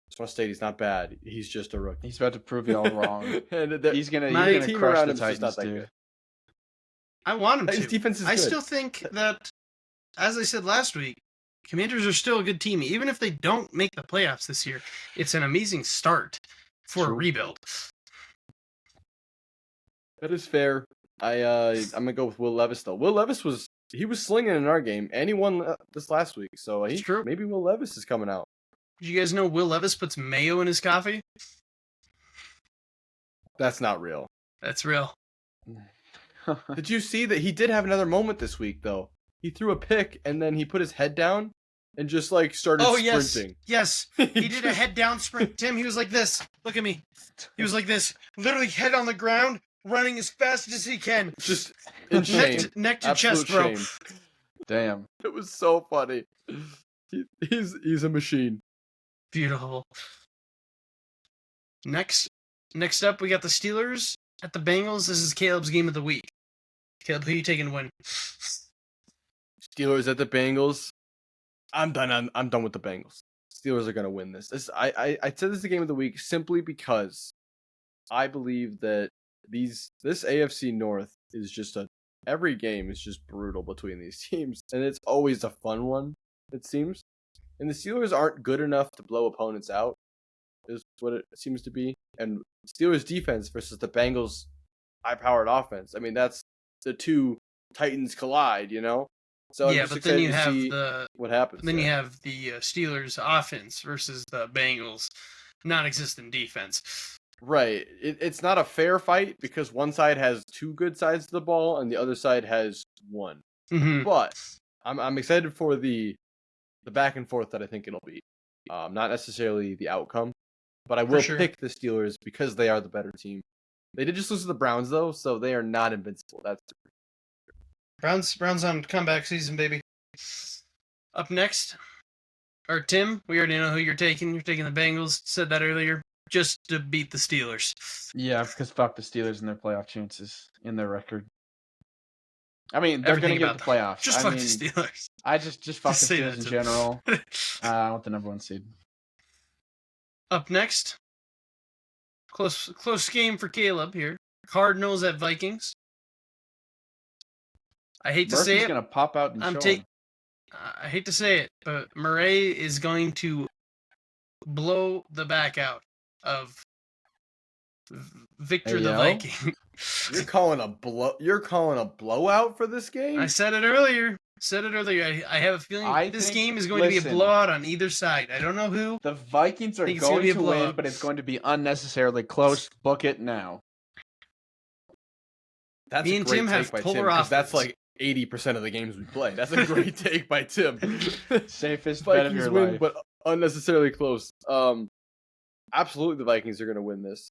Just want to state he's not bad. He's just a rookie. He's about to prove you all wrong. And he's gonna team crush around the him's just not Titans, that dude. good. I want him His to. defense is good. I still think that, as I said last week, Commanders are still a good team. Even if they don't make the playoffs this year, it's an amazing start for a rebuild. That is fair. I'm gonna go with Will Levis though. Will Levis was slinging in our game, and he won this last week. So It's true. maybe Will Levis is coming out. Did you guys know Will Levis puts mayo in his coffee? That's not real. That's real. Did you see that he did have another moment this week though? He threw a pick and then he put his head down and just like started sprinting. Yes. He did a head down sprint. Tim, he was like this. Look at me. He was like this. Literally head on the ground, running as fast as he can. Just in shame. Neck to Absolute chest, bro. shame. Damn. It was so funny. He's a machine. Beautiful. Next up, we got the Steelers at the Bengals. This is Caleb's game of the week. Caleb, who are you taking to win? Steelers at the Bengals. I'm done. I'm done with the Bengals. Steelers are gonna win this. I said this is the game of the week simply because I believe that this AFC North is just every game is just brutal between these teams, and it's always a fun one. It seems, and the Steelers aren't good enough to blow opponents out, is what it seems to be. And Steelers defense versus the Bengals high-powered offense. I mean, that's the two Titans collide, you know. So yeah, but then you have what happens. Then you have the Steelers offense versus the Bengals non-existent defense. Right. It's not a fair fight because one side has 2 good sides to the ball and the other side has 1. Mm-hmm. But I'm excited for the back and forth that I think it'll be. Not necessarily the outcome, but I will pick the Steelers because they are the better team. They did just lose to the Browns though, so they are not invincible. That's Browns on comeback season, baby. Up next, or Tim, we already know who you're taking. You're taking the Bengals. Said that earlier, just to beat the Steelers. Yeah, because fuck the Steelers and their playoff chances in their record. I mean, they're going to get the playoffs. Just fuck the Steelers. I just fuck the Steelers in general. I want the number 1 seed. Up next, close game for Caleb here. Cardinals at Vikings. I hate to say it. Going to pop out and I hate to say it, but Murray is going to blow the back out of Victor the Viking. You're calling a blowout for this game? I said it earlier. I have a feeling this game is going to be a blowout on either side. I don't know who. The Vikings are going to win, but it's going to be unnecessarily close. Book it now. That's Me and Tim have polar opposites. That's like 80% of the games we play. That's a great take by Tim. Safest bet of your life. But unnecessarily close. Absolutely, the Vikings are going to win this.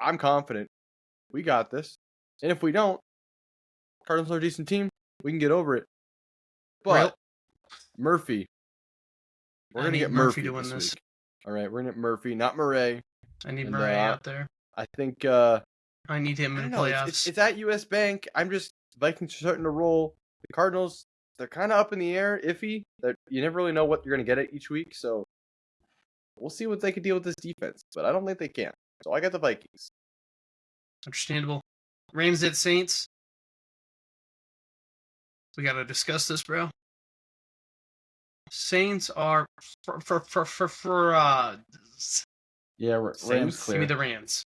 I'm confident. We got this. And if we don't, Cardinals are a decent team. We can get over it. But Murphy, we're going to get Murphy to win this. All right, we're going to get Murphy, not Murray. I need Murray out there. I think I need him in playoffs. It's at US Bank. Vikings are starting to roll. The Cardinals, they're kind of up in the air, iffy. You never really know what you're going to get at each week, so we'll see what they can deal with this defense. But I don't think they can. So I got the Vikings. Understandable. Rams at Saints. We got to discuss this, bro. Saints are frauds. Yeah, Rams clear. Give me the Rams.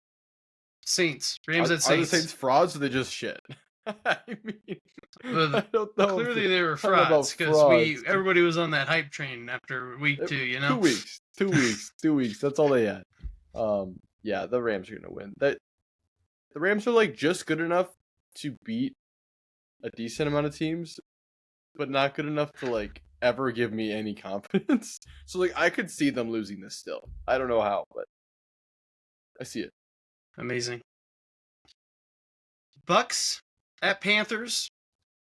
Saints. Rams at Saints. Are the Saints frauds or they just shit? I mean, I don't know. Clearly they were frauds because everybody was on that hype train after week 2, you know? 2 weeks. 2 weeks. That's all they had. Yeah, the Rams are going to win. The Rams are like just good enough to beat a decent amount of teams, but not good enough to like ever give me any confidence. So like I could see them losing this still. I don't know how, but I see it. Amazing. Bucks at Panthers.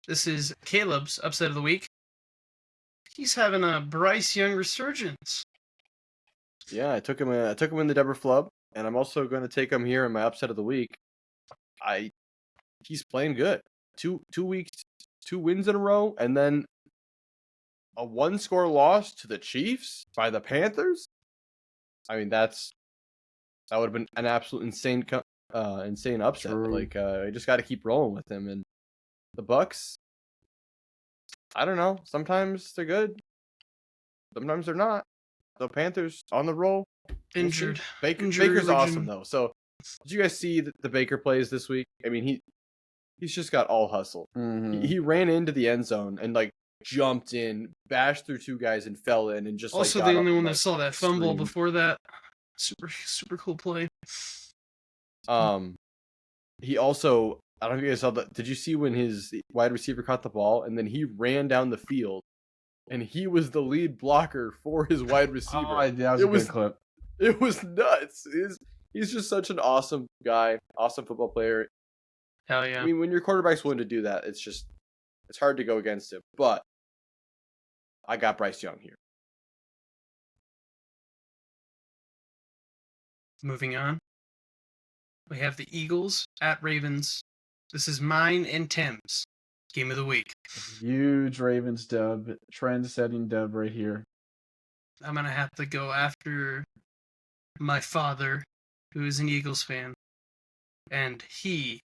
This is Caleb's upset of the week. He's having a Bryce Young resurgence. Yeah, I took him in the Deborah Flub, and I'm also going to take him here in my upset of the week. He's playing good. 2 weeks, 2 wins in a row, and then a 1-score loss to the Chiefs by the Panthers. I mean, that would have been an absolute insane upset. True. Like, I just got to keep rolling with him. And the Bucks, I don't know. Sometimes they're good, sometimes they're not. The Panthers on the roll. Injured. Baker's religion. awesome though. So, did you guys see the Baker plays this week? I mean, he's just got all hustle. Mhm. He ran into the end zone and like jumped in, bashed through 2 guys and fell in, and just Also, like, the got only up one and, that like, saw that fumble screamed. before that. Super cool play. He also, I don't know if you guys saw that. Did you see when his wide receiver caught the ball and then he ran down the field and he was the lead blocker for his wide receiver? Oh, that was a good clip. It was nuts. He's just such an awesome guy, awesome football player. Hell yeah. I mean, when your quarterback's willing to do that, it's hard to go against him. But I got Bryce Young here. Moving on. We have the Eagles at Ravens. This is mine and Tim's game of the week. Huge Ravens dub, trend-setting dub right here. I'm going to have to go after my father, who is an Eagles fan. And me.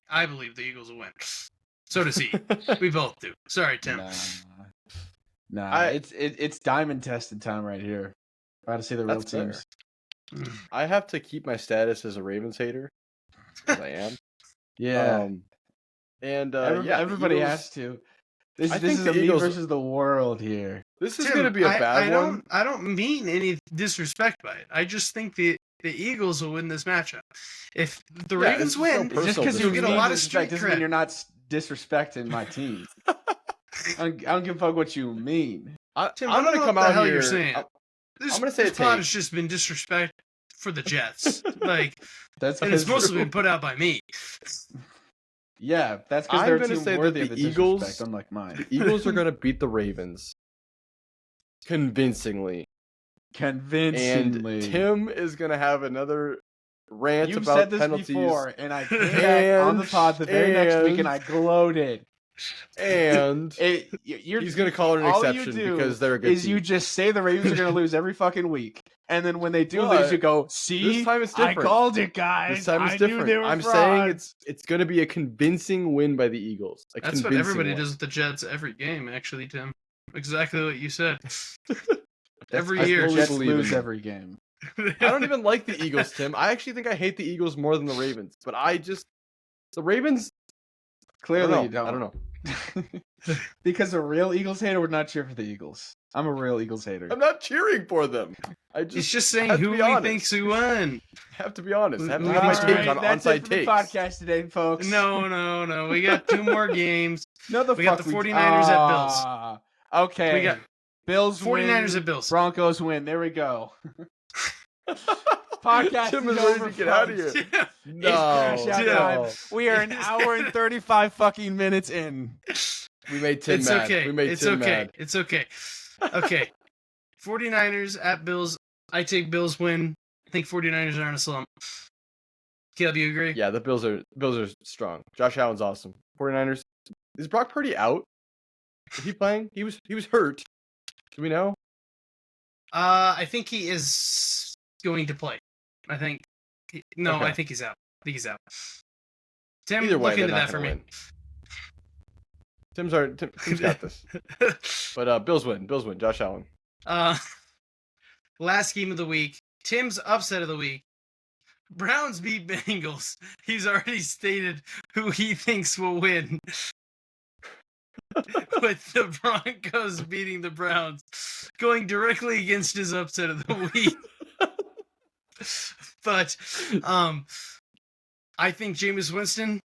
I believe the Eagles will win. So does he. We both do. Sorry, Tim. Nah, it's diamond tested time right here. About to see the real That's fair. teams. I have to keep my status as a Ravens hater, as I am. Yeah, the everybody Eagles- has to. This think is the a me Eagles- versus the world here. This is Tim, going to be a bad one. I don't mean any disrespect by it. I just think the Eagles will win this matchup. If the Yeah, Ravens it's no win, personal Just because you you'll get a mean lot of disrespect street doesn't mean cred. you're not disrespecting my team. I don't give a fuck what you mean. Tim, I'm I don't going to know come what the out hell here. you're saying. I'm gonna say this a pod take. has just been disrespect for the Jets. and That's it's mostly true. been put out by me. Yeah, that's because I'm they're a gonna team say that worthy the of the Eagles- disrespect, unlike mine. The Eagles are going to beat the Ravens convincingly. Convincingly. And Tim is going to have another rant You've about said this penalties. before, and I came back on the pod the very next week, and I gloated. And You're, he's going to call it an all you exception do because they're a good is team. you just say the Ravens are going to lose every fucking week, and then when they do But lose, you go, "See, this time it's I different. called it, guys. This time it's I knew different. they were I'm frauds." saying it's going to be a convincing win by the Eagles. That's what everybody does with the Jets every game, actually, Tim. Exactly what you said. Every I year. think Jets believe in lose them. every game. I don't even like the Eagles, Tim. I actually think I hate the Eagles more than the Ravens. But the Ravens. Clearly, I you don't. don't know. Because a real Eagles hater would not cheer for the Eagles. I'm a real Eagles hater. I'm not cheering for them. He's just saying have to who be he honest. thinks who won. I have to be honest. I have to All give my right, take on that's Onside it for the Takes. podcast today, folks. No. We got 2 more games. No, We got the 49ers at Bills. Okay. We got Bills 49ers win, at Bills. Broncos win. There we go. Podcast Tim is is ready over, to get out of folks. here. Yeah. No, Crash out Tim. time. We are an hour and 35 fucking minutes in. We made Tim It's mad. okay. We made It's Tim okay. mad. It's okay. Okay. 49ers at Bills. I take Bills win. I think 49ers are in a slump. Caleb, you agree? Yeah, the Bills are strong. Josh Allen's awesome. 49ers. Is Brock Purdy out? Is he playing? He was hurt. Do we know? I think he is going to play. I think. Okay. I think he's out. He's out. Tim, Either way, look they're into not that for gonna me. win. Tim's got this. But Bills win. Bills win. Josh Allen. Last game of the week. Tim's upset of the week. Browns beat Bengals. He's already stated who he thinks will win. With the Broncos beating the Browns. Going directly against his upset of the week. But I think Jameis Winston,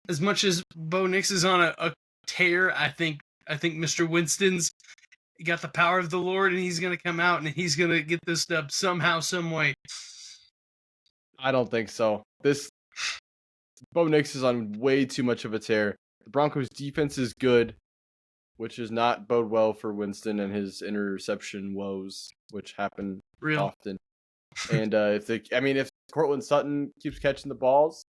as much as Bo Nix is on a tear, I think Mr. Winston's got the power of the Lord, and he's going to come out and he's going to get this dub somehow, some way. I don't think so. Bo Nix is on way too much of a tear. The Broncos' defense is good, which does not bode well for Winston and his interception woes, which happen often. And if Cortland Sutton keeps catching the balls,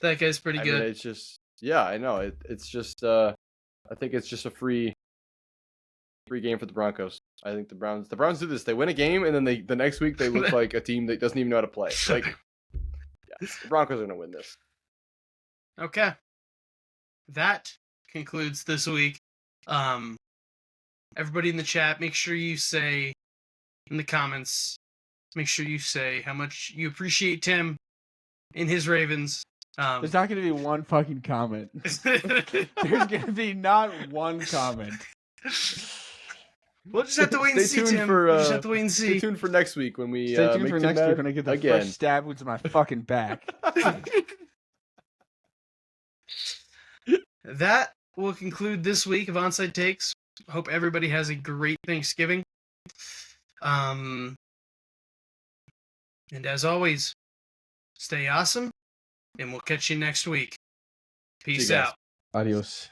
that guy's pretty good. It's just, yeah, I know. It's just, I think it's just a free game for the Broncos. I think the Browns do this. They win a game, and then the next week they look like a team that doesn't even know how to play. Like, yeah, the Broncos are going to win this. Okay. That concludes this week. Everybody in the chat, make sure you say in the comments, make sure you say how much you appreciate Tim and his Ravens. There's not going to be one fucking comment. There's going to be not one comment. We'll just have to wait and see, Tim. We'll just have to wait and see. Stay tuned for next week when we Stay tuned make for Tim next mad week when I get the again. first stab into my fucking back. That will conclude this week of Onside Takes. Hope everybody has a great Thanksgiving. And as always, stay awesome, and we'll catch you next week. Peace out. Adios.